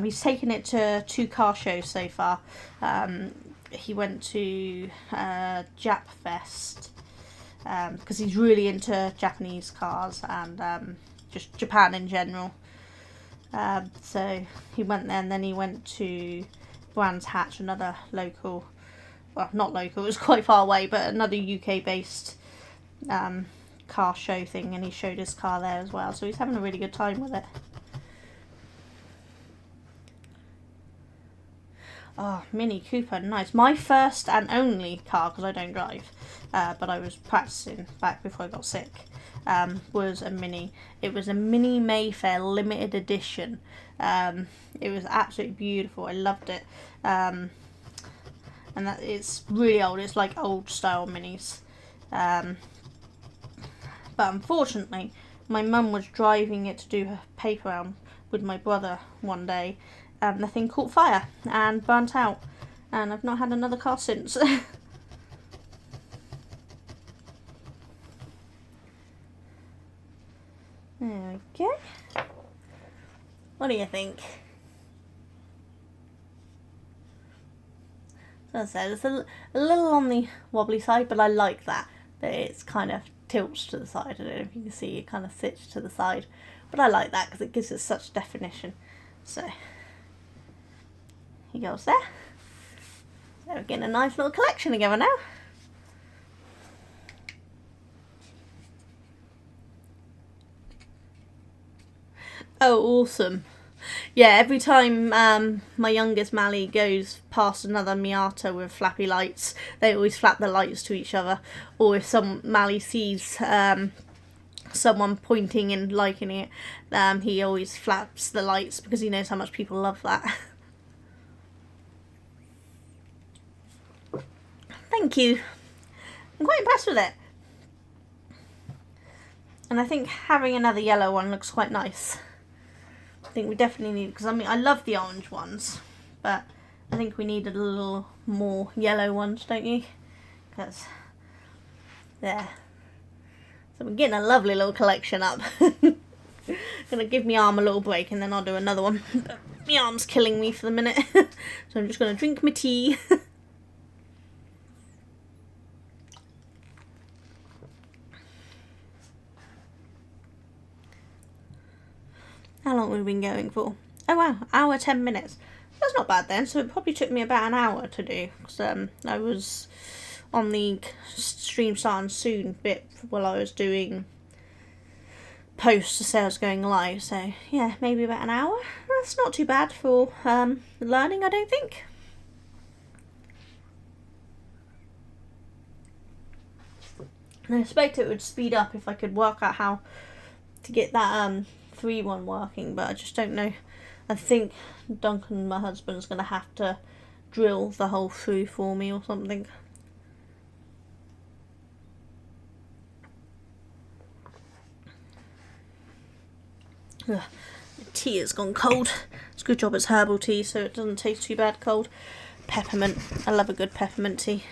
He's taken it to 2 car shows so far. He went to Jap Fest because he's really into Japanese cars and just Japan in general. So he went there, and then he went to Brands Hatch, another local, well, not local, it was quite far away, but another UK based car show thing, and he showed his car there as well, so he's having a really good time with it. Oh, Mini Cooper, nice. My first and only car, because I don't drive, but I was practicing back before I got sick, was a Mini. It was a Mini Mayfair limited edition. It was absolutely beautiful. I loved it. And that it's really old. It's like old style Minis. But unfortunately, my mum was driving it to do her paper round with my brother one day, and the thing caught fire and burnt out, and I've not had another car since. There we go. What do you think? As I said, it's a little on the wobbly side, but I like that it's kind of tilts to the side. I don't know if you can see it kind of sits to the side, but I like that because it gives it such definition. So he goes there. So we're getting a nice little collection together now. Oh, awesome. Yeah, every time my youngest Mally goes past another Miata with flappy lights, they always flap the lights to each other. Or if some Mally sees someone pointing and liking it, he always flaps the lights because he knows how much people love that. Thank you. I'm quite impressed with it. And I think having another yellow one looks quite nice. I think we definitely need, because I mean I love the orange ones, but I think we need a little more yellow ones, don't you? Because there. So we're getting a lovely little collection up. Gonna give my arm a little break and then I'll do another one. But my arm's killing me for the minute. So I'm just gonna drink my tea. How long have we been going for? Oh wow, hour 10 minutes. That's not bad then. So it probably took me about an hour to do. Because I was on the stream starting soon bit while I was doing post to say I was going live. So yeah, maybe about an hour. That's not too bad for learning, I don't think. And I expect it would speed up if I could work out how to get that 3-1 working, but I just don't know. I think Duncan, my husband's going to have to drill the hole through for me or something. Ugh, the tea has gone cold. It's a good job it's herbal tea, so it doesn't taste too bad cold. Peppermint. I love a good peppermint tea.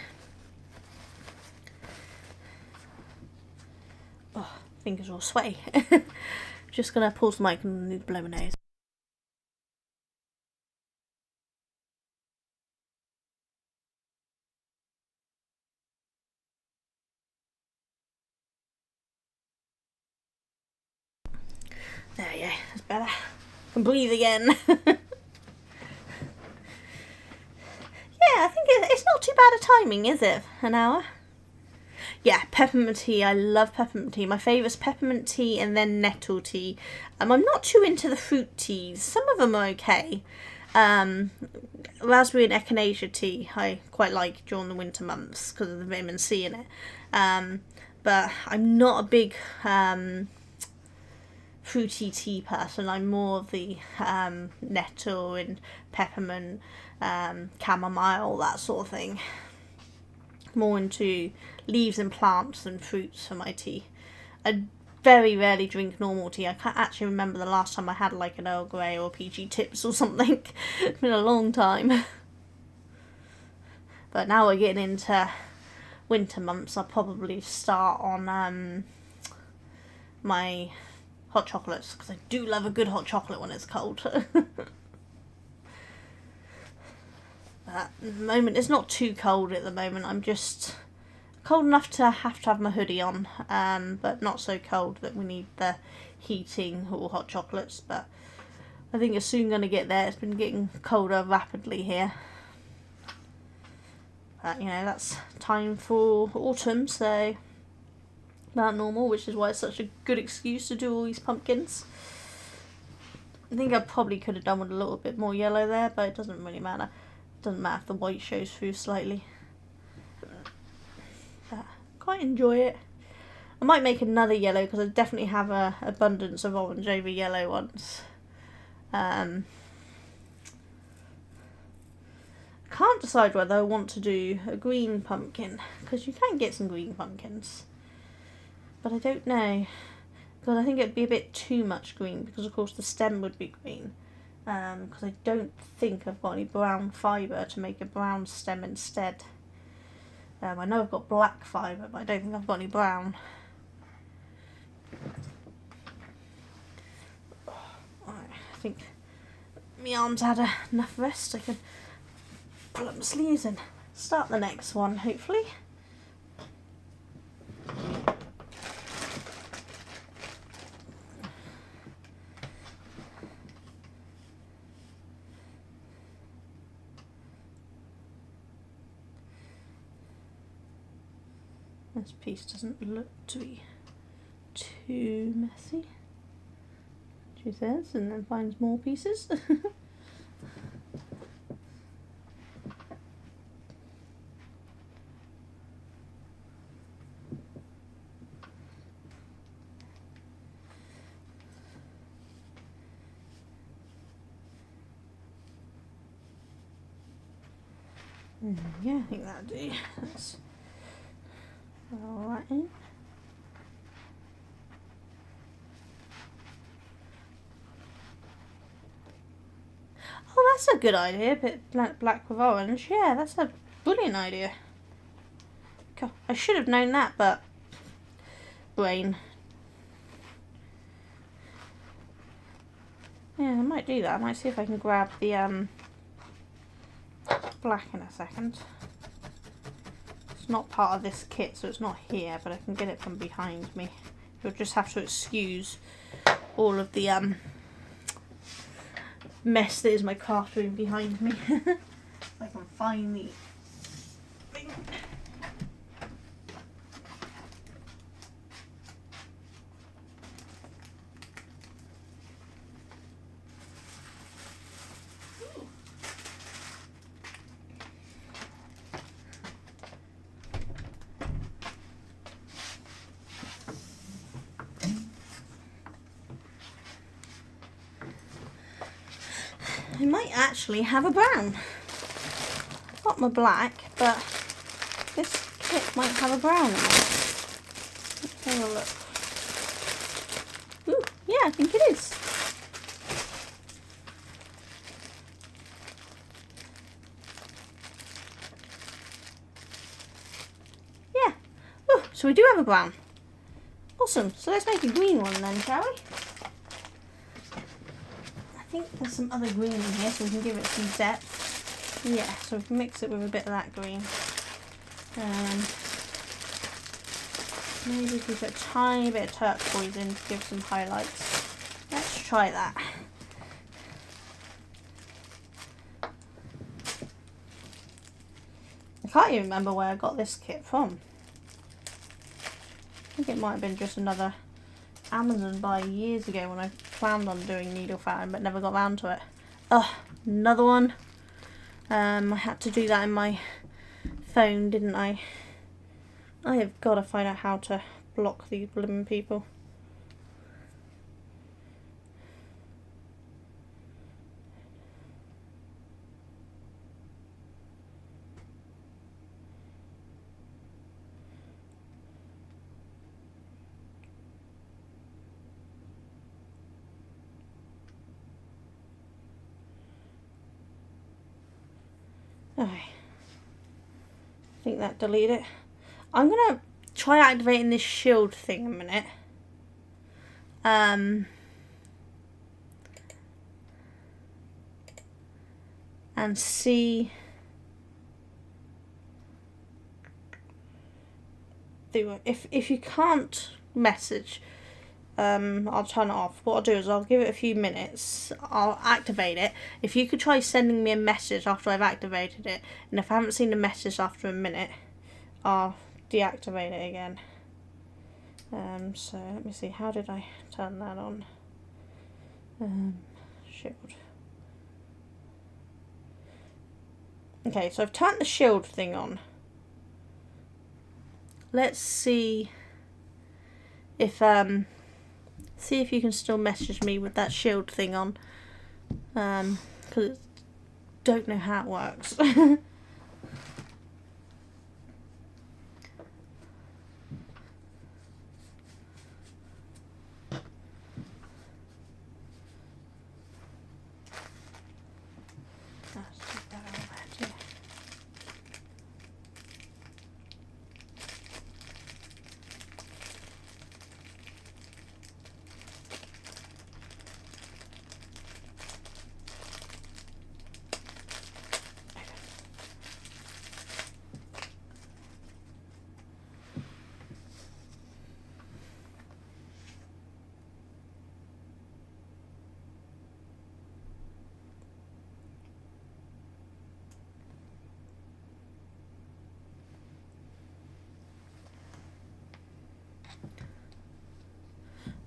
Oh, fingers all sweaty. Just gonna pause the mic and need to blow my nose. There, yeah, that's better. I can breathe again. Yeah, I think it's not too bad a timing, is it? An hour? Yeah, peppermint tea. I love peppermint tea. My favourite's peppermint tea and then nettle tea. I'm not too into the fruit teas. Some of them are okay. Raspberry and echinacea tea I quite like during the winter months because of the vitamin C in it. But I'm not a big fruity tea person. I'm more of the nettle and peppermint, chamomile, that sort of thing. More into leaves and plants than fruits for my tea. I very rarely drink normal tea. I can't actually remember the last time I had like an Earl Grey or PG Tips or something. It's been a long time. But now we're getting into winter months. I'll probably start on my hot chocolates, because I do love a good hot chocolate when it's cold. But at the moment, it's not too cold at the moment. I'm just cold enough to have my hoodie on, but not so cold that we need the heating or hot chocolates. But I think it's soon going to get there. It's been getting colder rapidly here. But, you know, that's time for autumn, so about normal, which is why it's such a good excuse to do all these pumpkins. I think I probably could have done with a little bit more yellow there, but it doesn't really matter. It doesn't matter if the white shows through slightly. But quite enjoy it. I might make another yellow, because I definitely have a abundance of orange over yellow ones. Can't decide whether I want to do a green pumpkin, because you can get some green pumpkins. But I don't know, because I think it'd be a bit too much green, because of course the stem would be green. Because I don't think I've got any brown fibre to make a brown stem instead. I know I've got black fibre, but I don't think I've got any brown. Alright, I think my arms had enough rest. I can pull up my sleeves and start the next one, hopefully. This piece doesn't look to be too messy, she says, and then finds more pieces. Yeah, I think that'll do. That's alright. Oh, that's a good idea. A bit black with orange. Yeah, that's a brilliant idea. God, I should have known that, but brain. Yeah, I might do that. I might see if I can grab the black in a second. It's not part of this kit, so it's not here, but I can get it from behind me. You'll just have to excuse all of the mess that is my craft room behind me. If I can find the thing. I might actually have a brown. I've got my black, but this kit might have a brown in it. Let's have a look. Ooh, yeah, I think it is. Yeah. Oh, so we do have a brown. Awesome. So let's make a green one then, shall we? I think there's some other green in here, so we can give it some depth. Yeah, so we can mix it with a bit of that green. Maybe if we put a tiny bit of turquoise in to give some highlights. Let's try that. I can't even remember where I got this kit from. I think it might have been just another Amazon buy years ago when I planned on doing needle filing but never got around to it. Oh, another one. I had to do that in my phone, didn't I? I have got to find out how to block these blooming people. Okay. I think that deleted it. I'm gonna try activating this shield thing a minute. And see if you can't message, I'll turn it off. What I'll do is I'll give it a few minutes. I'll activate it. If you could try sending me a message after I've activated it, and if I haven't seen the message after a minute, I'll deactivate it again. So let me see. How did I turn that on? Shield. Okay, so I've turned the shield thing on. Let's see if you can still message me with that shield thing on. Because I don't know how it works.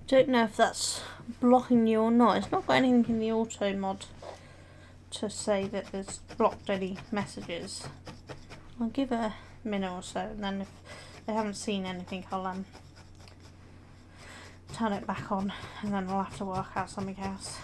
Don't know if that's blocking you or not. It's not got anything in the auto mod to say that there's blocked any messages. I'll give it a minute or so, and then if they haven't seen anything, I'll turn it back on, and then I'll have to work out something else.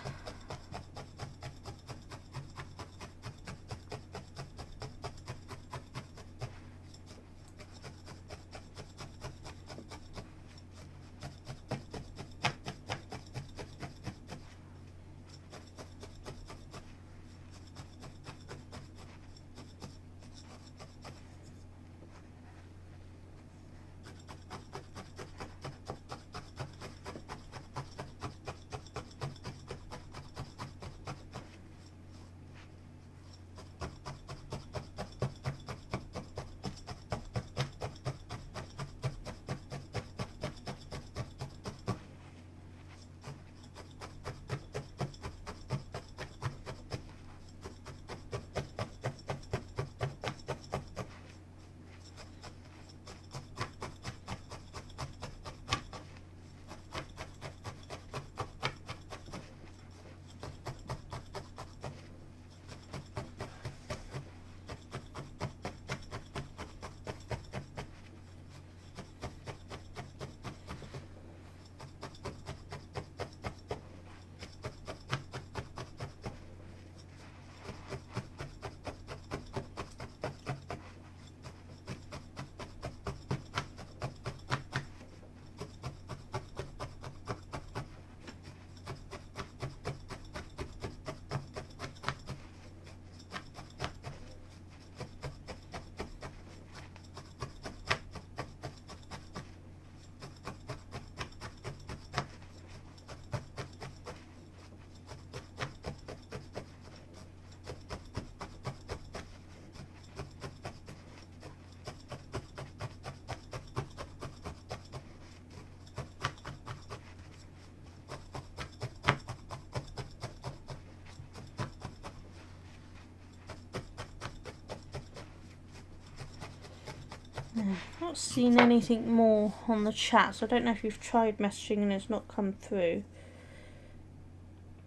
I've not seen anything more on the chat, so I don't know if you've tried messaging and it's not come through.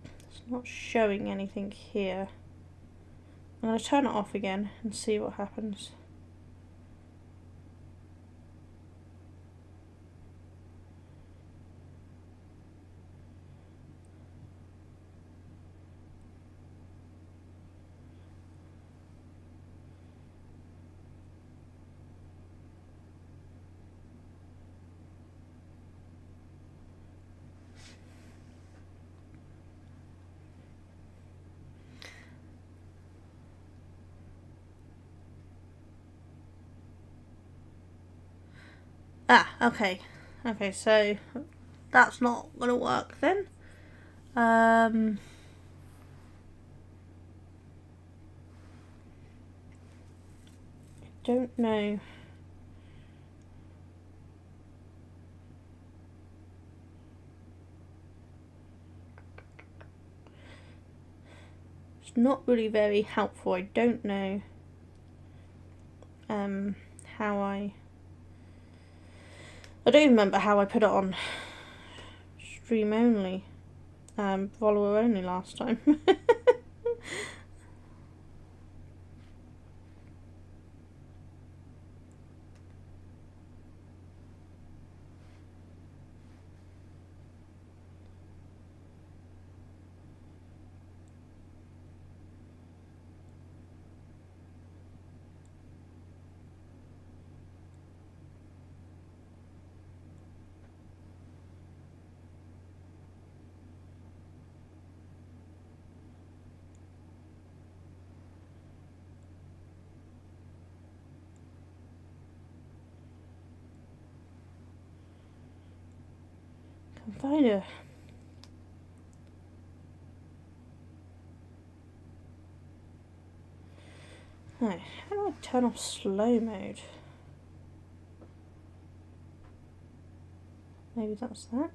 It's not showing anything here. I'm going to turn it off again and see what happens. Okay. Okay, so that's not gonna work then. Don't know. It's not really very helpful. I don't know how I don't even remember how I put it on stream only, follower only last time. Can find a no. How do I turn off slow mode? Maybe that's that.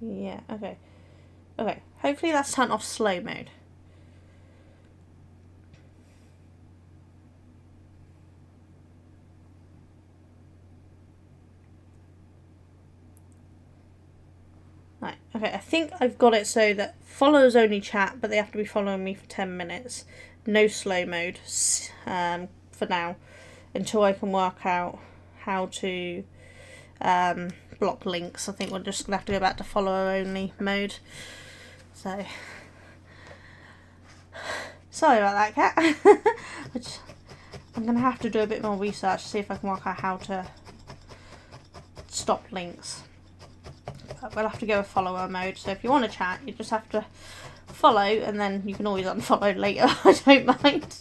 Yeah. Okay. Okay. Hopefully that's turned off slow mode. Right, okay, I think I've got it so that followers only chat, but they have to be following me for 10 minutes. No slow mode for now, until I can work out how to block links. I think we're just going to have to go back to follower only mode. So, sorry about that, Cat. I'm going to have to do a bit more research to see if I can work out how to stop links. We'll have to go with follower mode, so if you want to chat, you just have to follow, and then you can always unfollow later. I don't mind.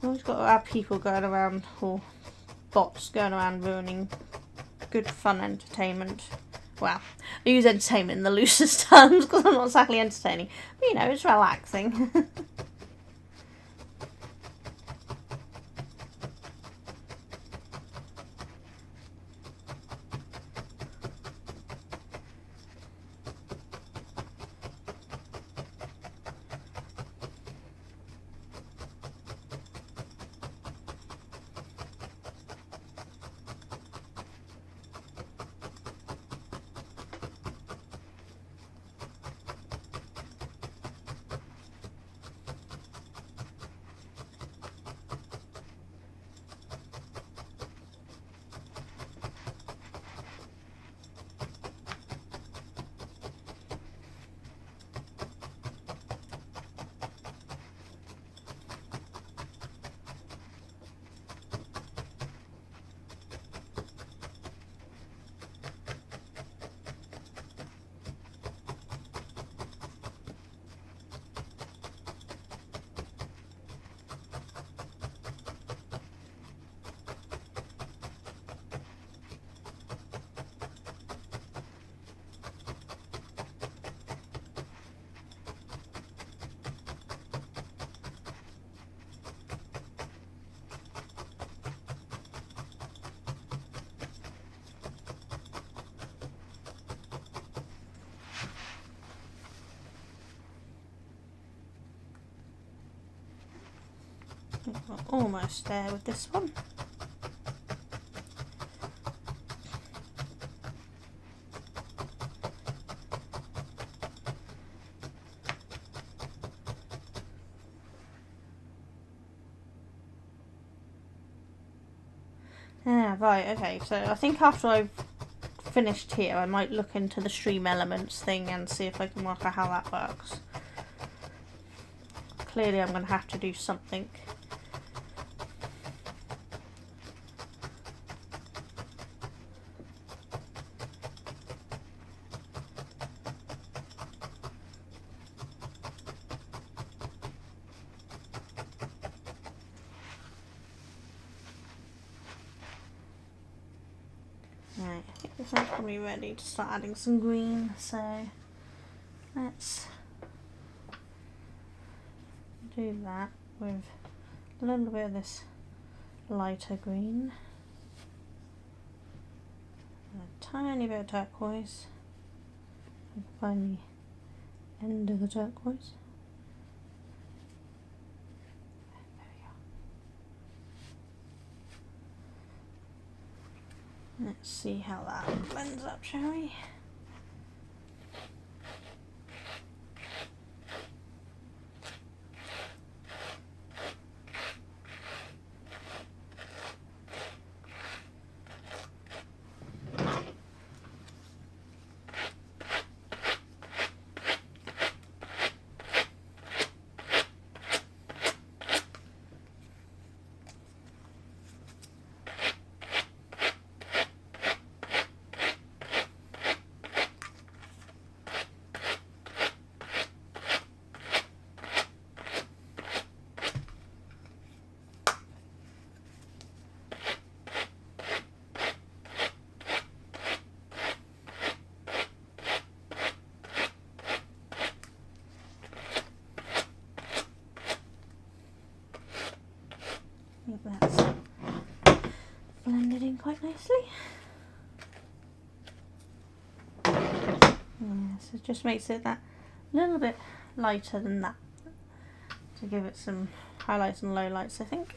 Always got to have people going around, or bots going around ruining good fun entertainment. Well, I use entertainment in the loosest terms because I'm not exactly entertaining. But, you know, it's relaxing. We're almost there with this one. Right, okay, so I think after I've finished here, I might look into the Stream Elements thing and see if I can work out how that works. Clearly I'm going to have to do something. Right, I think this one's probably ready to start adding some green, so let's do that with a little bit of this lighter green, and a tiny bit of turquoise. Find the end of the turquoise. There we go. Let's see how that blends up, shall we? I think that's blended in quite nicely. Yeah, so it just makes it that little bit lighter than that to give it some highlights and lowlights, I think.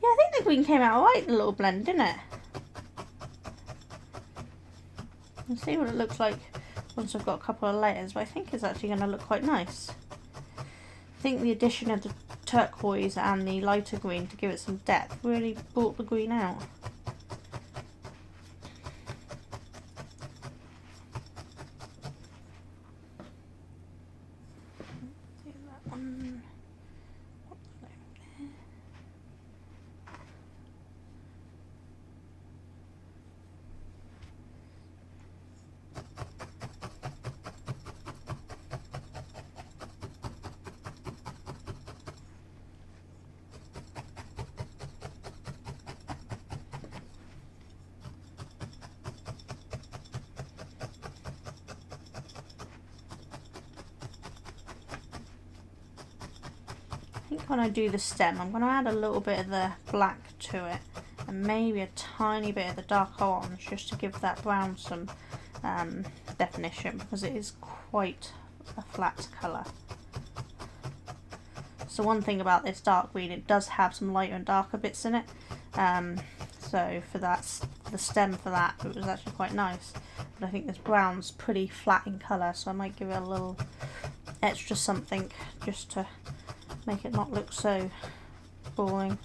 Yeah, I think the green came out alright, the little blend, didn't it? We'll see what it looks like once I've got a couple of layers, but I think it's actually going to look quite nice. I think the addition of the turquoise and the lighter green to give it some depth really brought the green out. Do that one. I think when I do the stem, I'm going to add a little bit of the black to it and maybe a tiny bit of the dark orange just to give that brown some definition, because it is quite a flat colour. So one thing about this dark green, it does have some lighter and darker bits in it. So for that, the stem for that, it was actually quite nice. But I think this brown's pretty flat in colour, so I might give it a little extra something just to make it not look so mothballing.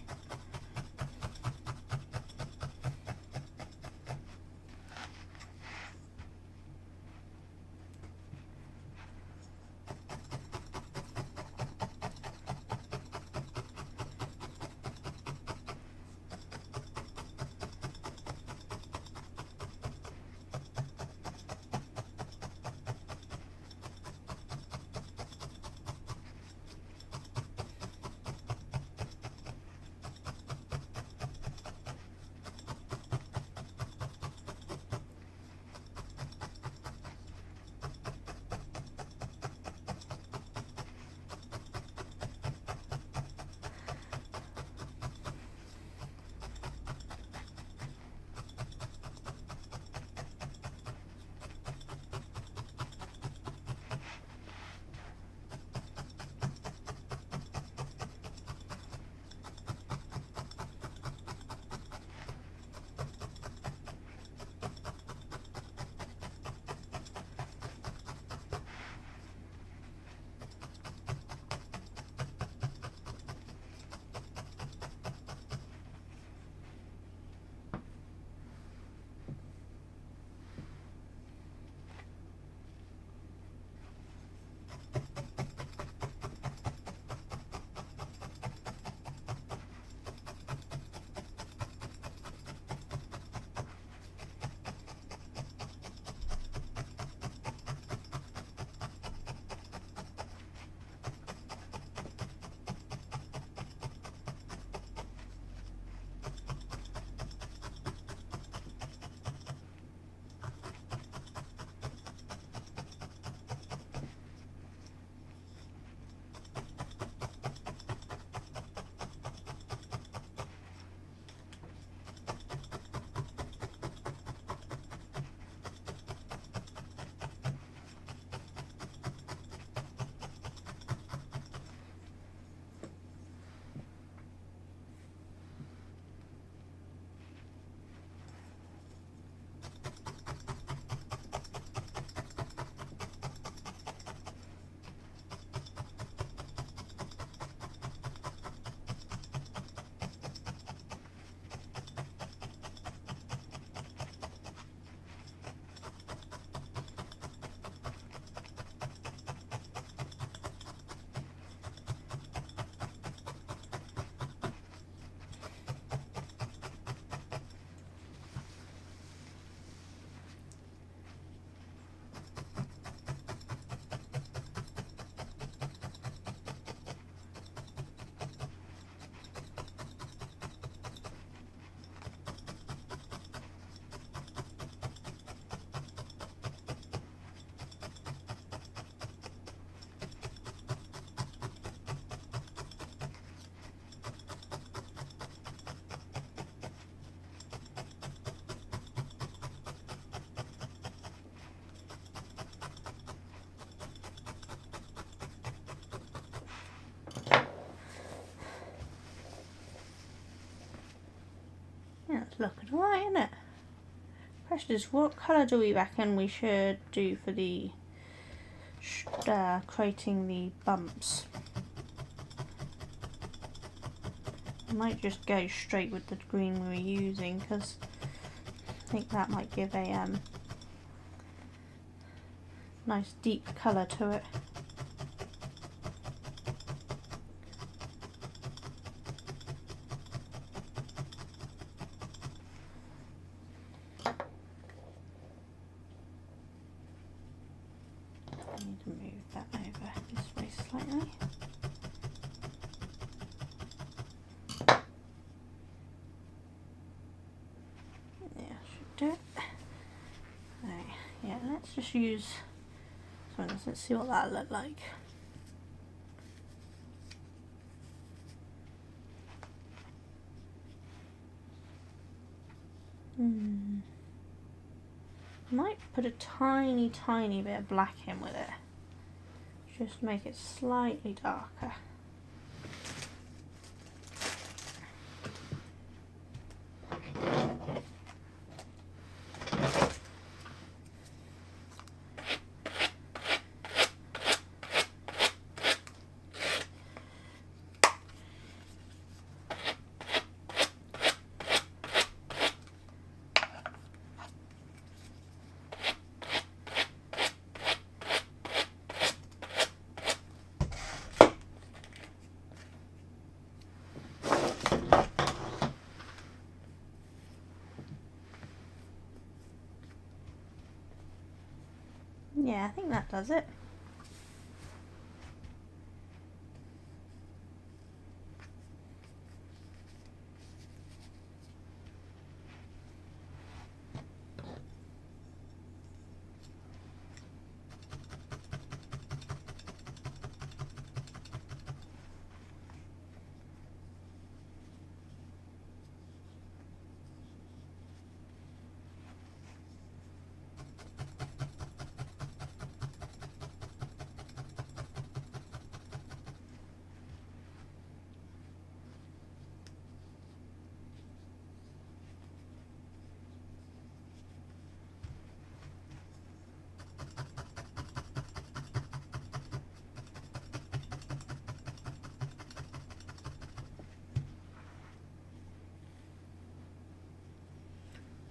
Yeah, it's looking alright, isn't it? Precious, what colour do we reckon we should do for the creating the bumps? I might just go straight with the green we were using because I think that might give a nice deep colour to it. I need to move that over this way slightly. Yeah, should do it. Right, yeah, let's just use this one. Let's see what that looked like. Might put a tiny bit of black in with it. Just make it slightly darker. Yeah, I think that does it.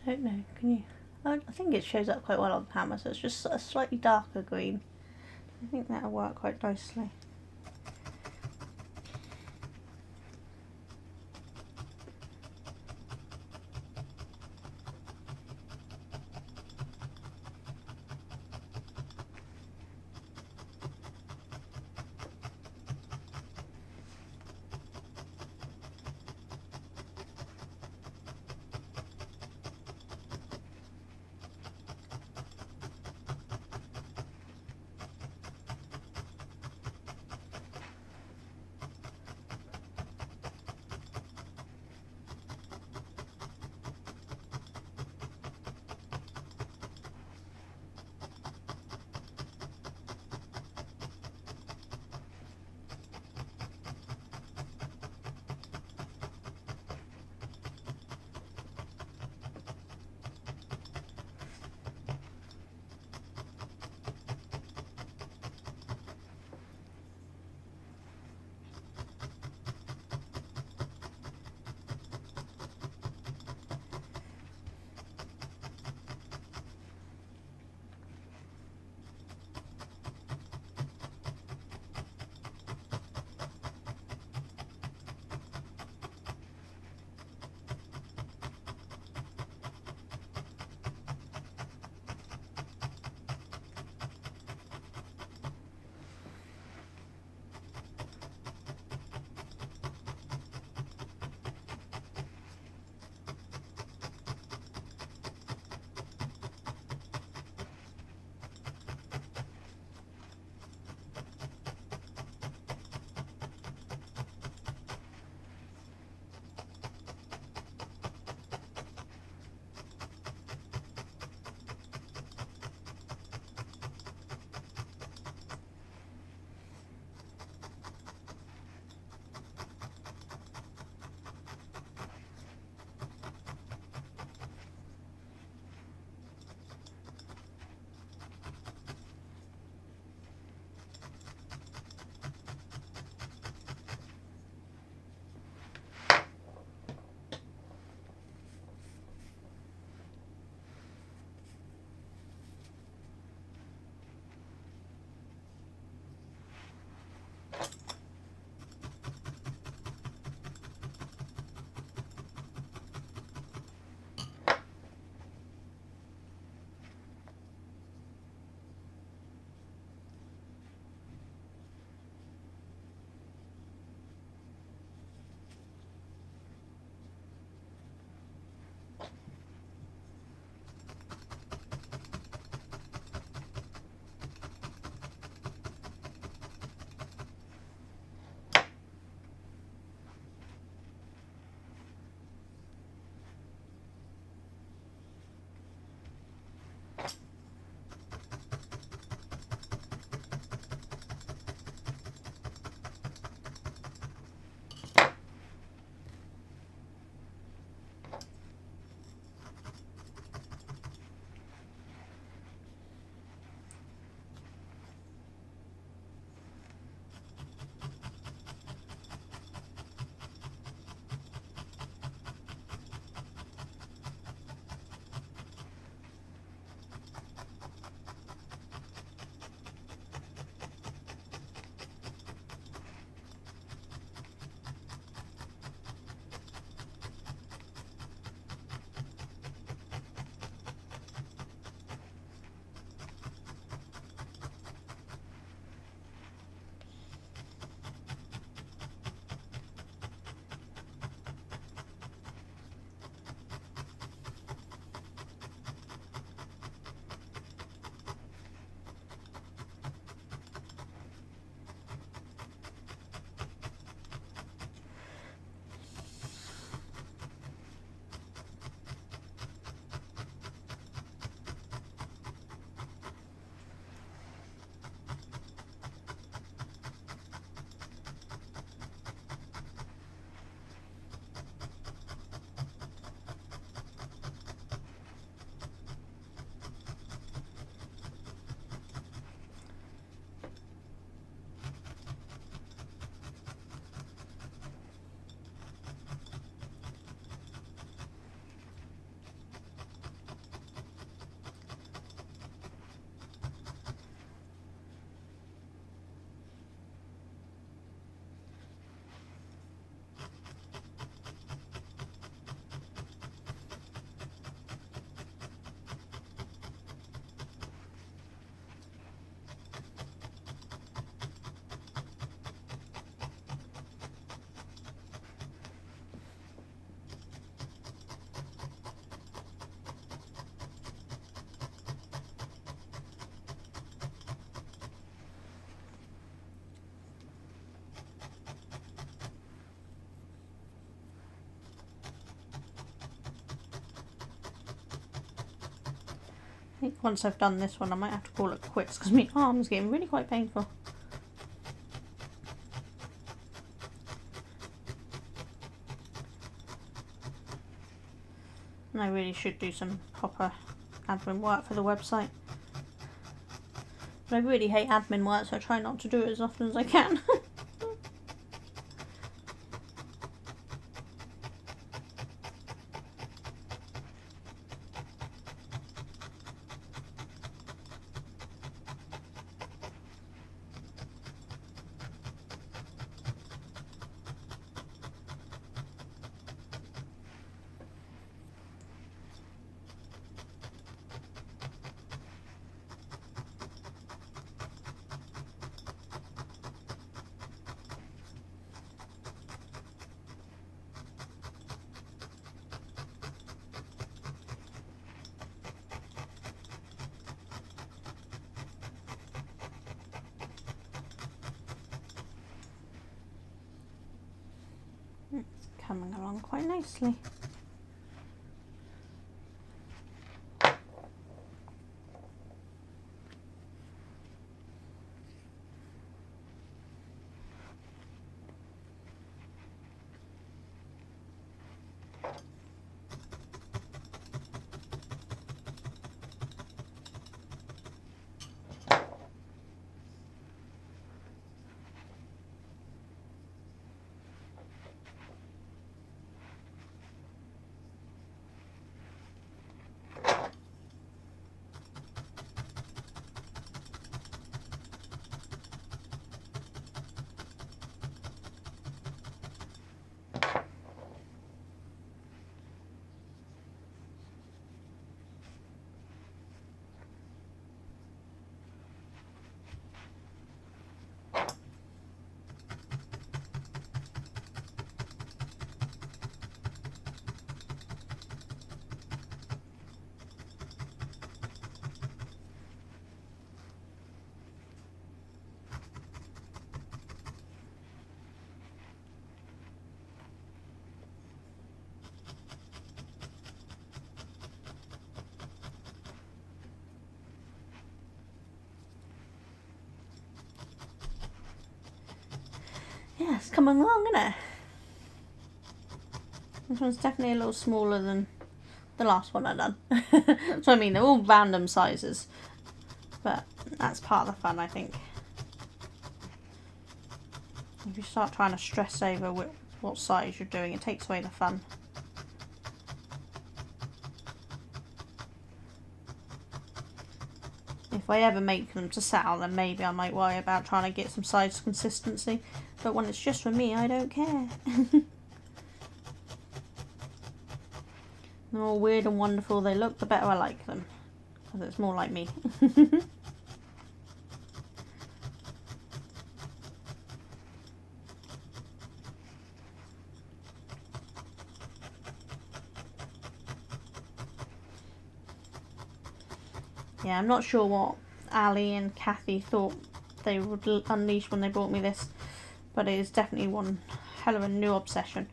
I don't know, can you? I think it shows up quite well on camera, so it's just a slightly darker green. I think that'll work quite nicely. I think once I've done this one I might have to call it quits because my arm's getting really quite painful. And I really should do some proper admin work for the website. But I really hate admin work, so I try not to do it as often as I can. Coming along quite nicely. Yeah, it's coming along, isn't it? This one's definitely a little smaller than the last one I done. So I mean, they're all random sizes, but that's part of the fun, I think. If you start trying to stress over what size you're doing, it takes away the fun. If I ever make them to sell, then maybe I might worry about trying to get some size consistency. But when it's just for me, I don't care. The more weird and wonderful they look, the better I like them. Because it's more like me. Yeah, I'm not sure what Ali and Kathy thought they would unleash when they brought me this. But it is definitely one hell of a new obsession.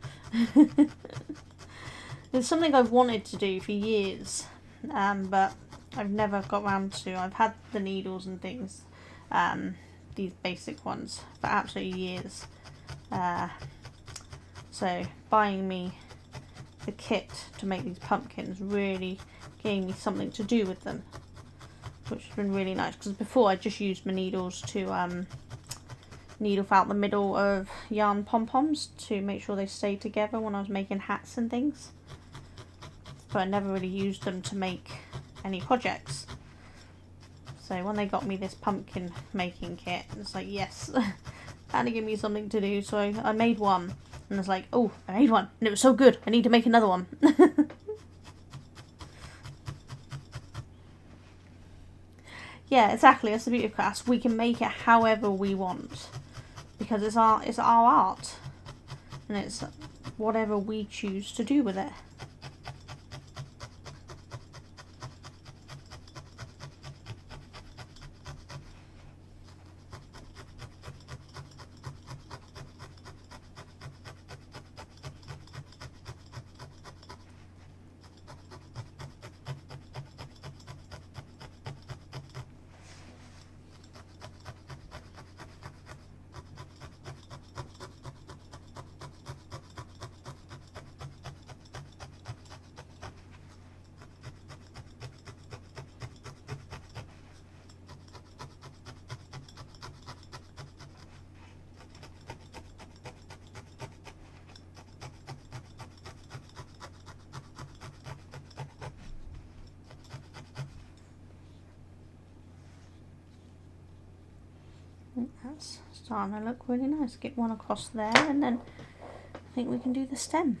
It's something I've wanted to do for years, but I've never got around to. I've had the needles and things, these basic ones, for absolutely years. So buying me the kit to make these pumpkins really gave me something to do with them, which has been really nice, because before I just used my needles to needle out the middle of yarn pom-poms to make sure they stay together when I was making hats and things, but I never really used them to make any projects. So when they got me this pumpkin making kit, it's like, yes, had to give me something to do. So I made one, and it's like, oh, I made one and it was so good, I need to make another one. Yeah, exactly, that's the beauty of crafts. We can make it however we want, because it's our art, and it's whatever we choose to do with it. think that's starting to look really nice. Get one across there, and then I think we can do the stem.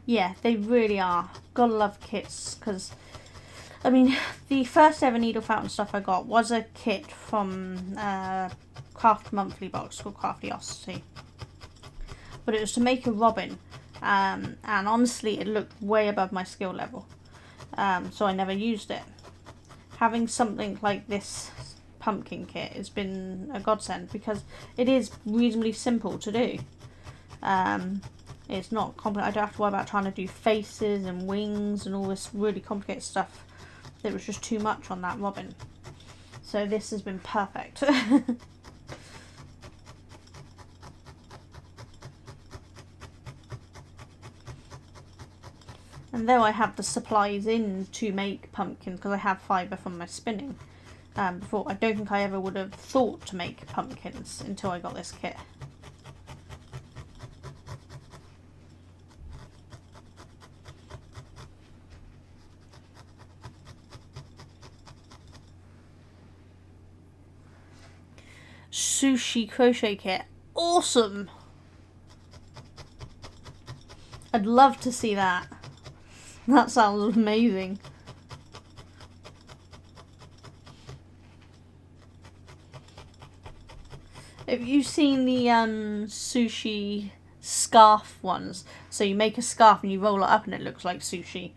Yeah, they really are. Gotta love kits, because, I mean, the first ever needle fountain stuff I got was a kit from Craft Monthly box called Craftiosity. But it was to make a robin, and honestly it looked way above my skill level, so I never used it. Having something like this pumpkin kit has been a godsend, because it is reasonably simple to do. It's not complicated. I don't have to worry about trying to do faces and wings and all this really complicated stuff. There was just too much on that robin. So this has been perfect. And though I have the supplies in to make pumpkins, because I have fibre from my spinning before, I don't think I ever would have thought to make pumpkins until I got this kit. Sushi crochet kit. Awesome! I'd love to see that. That sounds amazing. Have you seen the sushi scarf ones? So you make a scarf and you roll it up and it looks like sushi.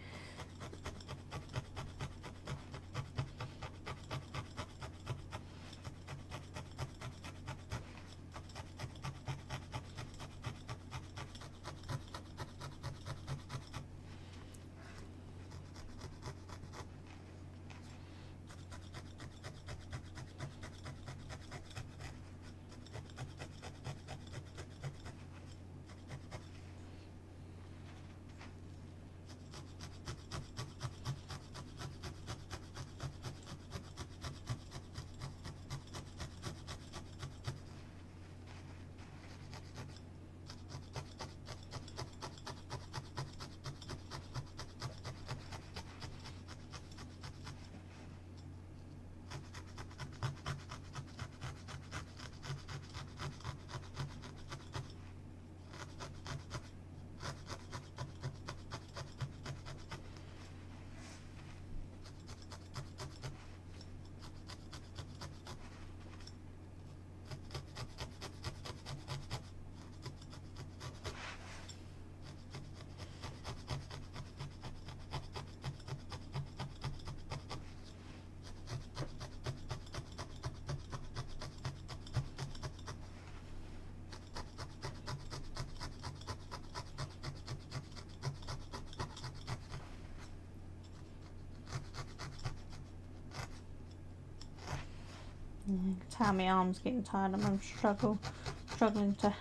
Tell my arm's getting tired and I'm struggling to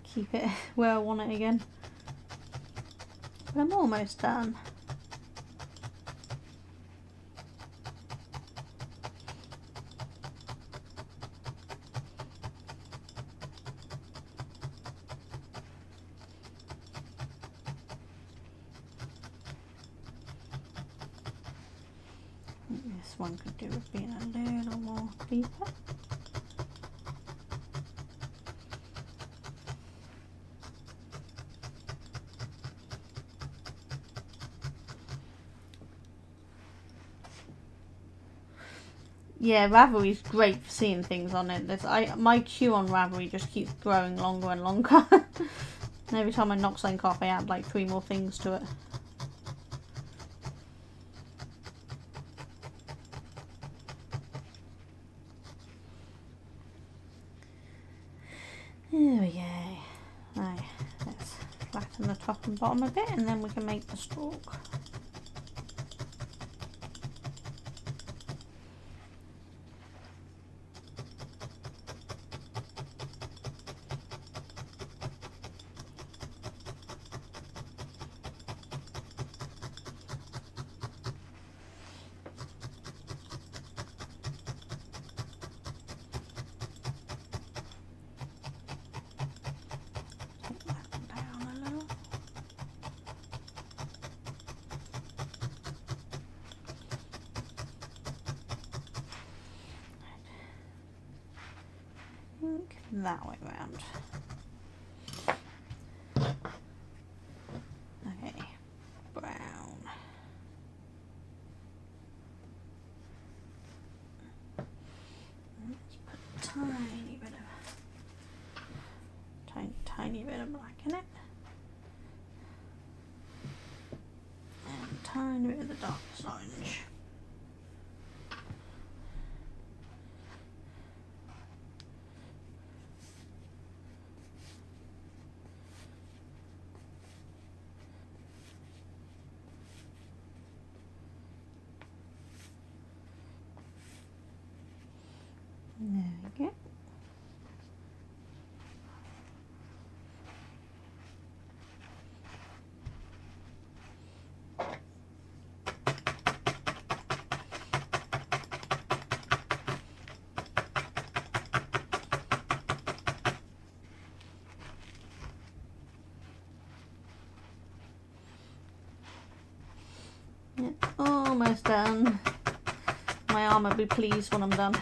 keep it where I want it again. But I'm almost done. This one could do with being a little more deeper. Yeah, Ravelry's great for seeing things on it. My queue on Ravelry just keeps growing longer and longer. And every time I knock something off, I add like 3 more things to it. There we go. Right, let's flatten the top and bottom a bit, and then we can make the stalk. That way round. Okay, brown. Let's put a tiny bit of tiny bit of black in it, and a tiny bit of the dark orange. There we go. Yeah, almost done. My arm will be pleased when I'm done.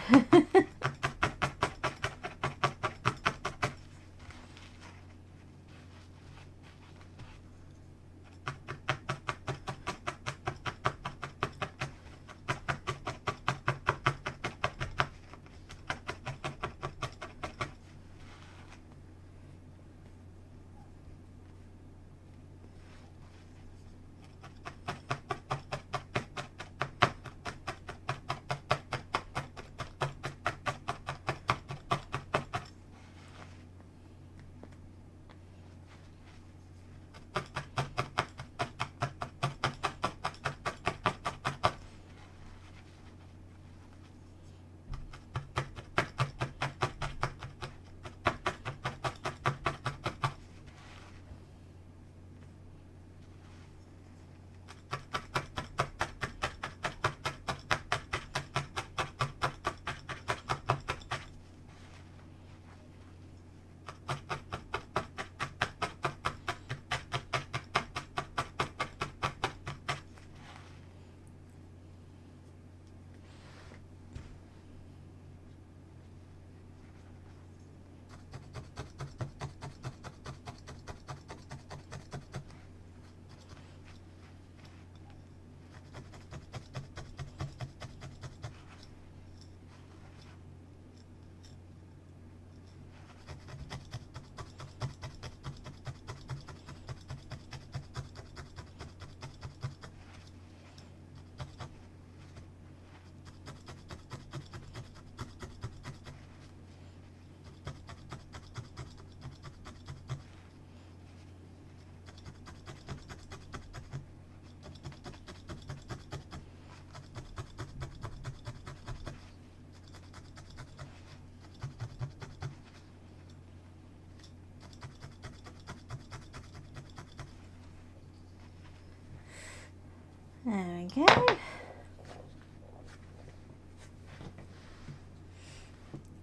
There we go.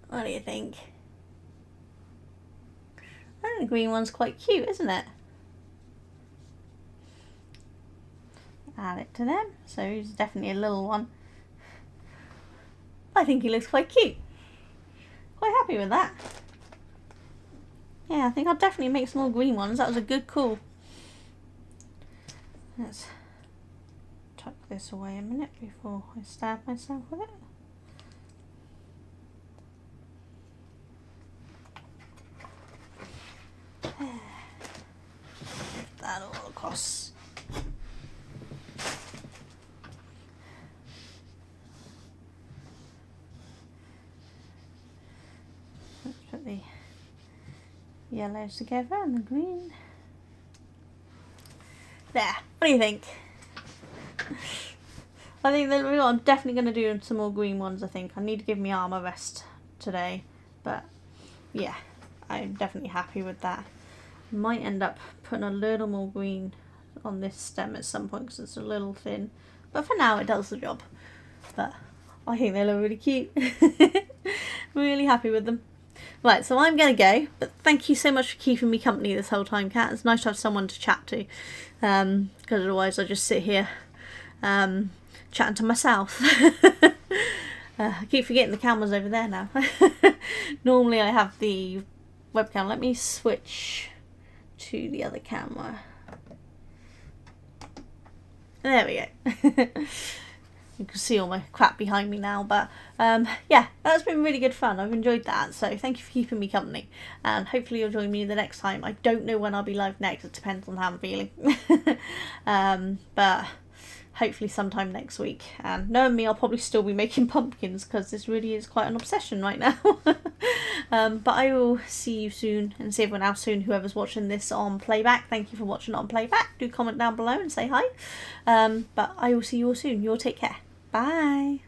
What do you think? I think the green one's quite cute, isn't it? Add it to them. So he's definitely a little one. I think he looks quite cute. Quite happy with that. Yeah, I think I'll definitely make some more green ones. That was a good call. Let's tuck this away a minute before I stab myself with it. that all across. Let's put the yellows together and the green. There. What do you think? I think that I'm definitely going to do some more green ones. I think I need to give my arm a rest today, but yeah, I'm definitely happy with that. Might end up putting a little more green on this stem at some point because it's a little thin, but for now it does the job. But I think they look really cute. Really happy with them. Right, so I'm going to go, but thank you so much for keeping me company this whole time, Kat. It's nice to have someone to chat to, because otherwise I just sit here chatting to myself. I keep forgetting the camera's over there now. Normally I have the webcam. Let me switch to the other camera. There we go. You can see all my crap behind me now, but yeah, that's been really good fun. I've enjoyed that, so thank you for keeping me company, and hopefully you'll join me the next time. I don't know when I'll be live next, it depends on how I'm feeling. But hopefully sometime next week. And knowing me, I'll probably still be making pumpkins because this really is quite an obsession right now. But I will see you soon and see everyone else soon, whoever's watching this on playback. Thank you for watching it on playback. Do comment down below and say hi. But I will see you all soon. You all take care. Bye.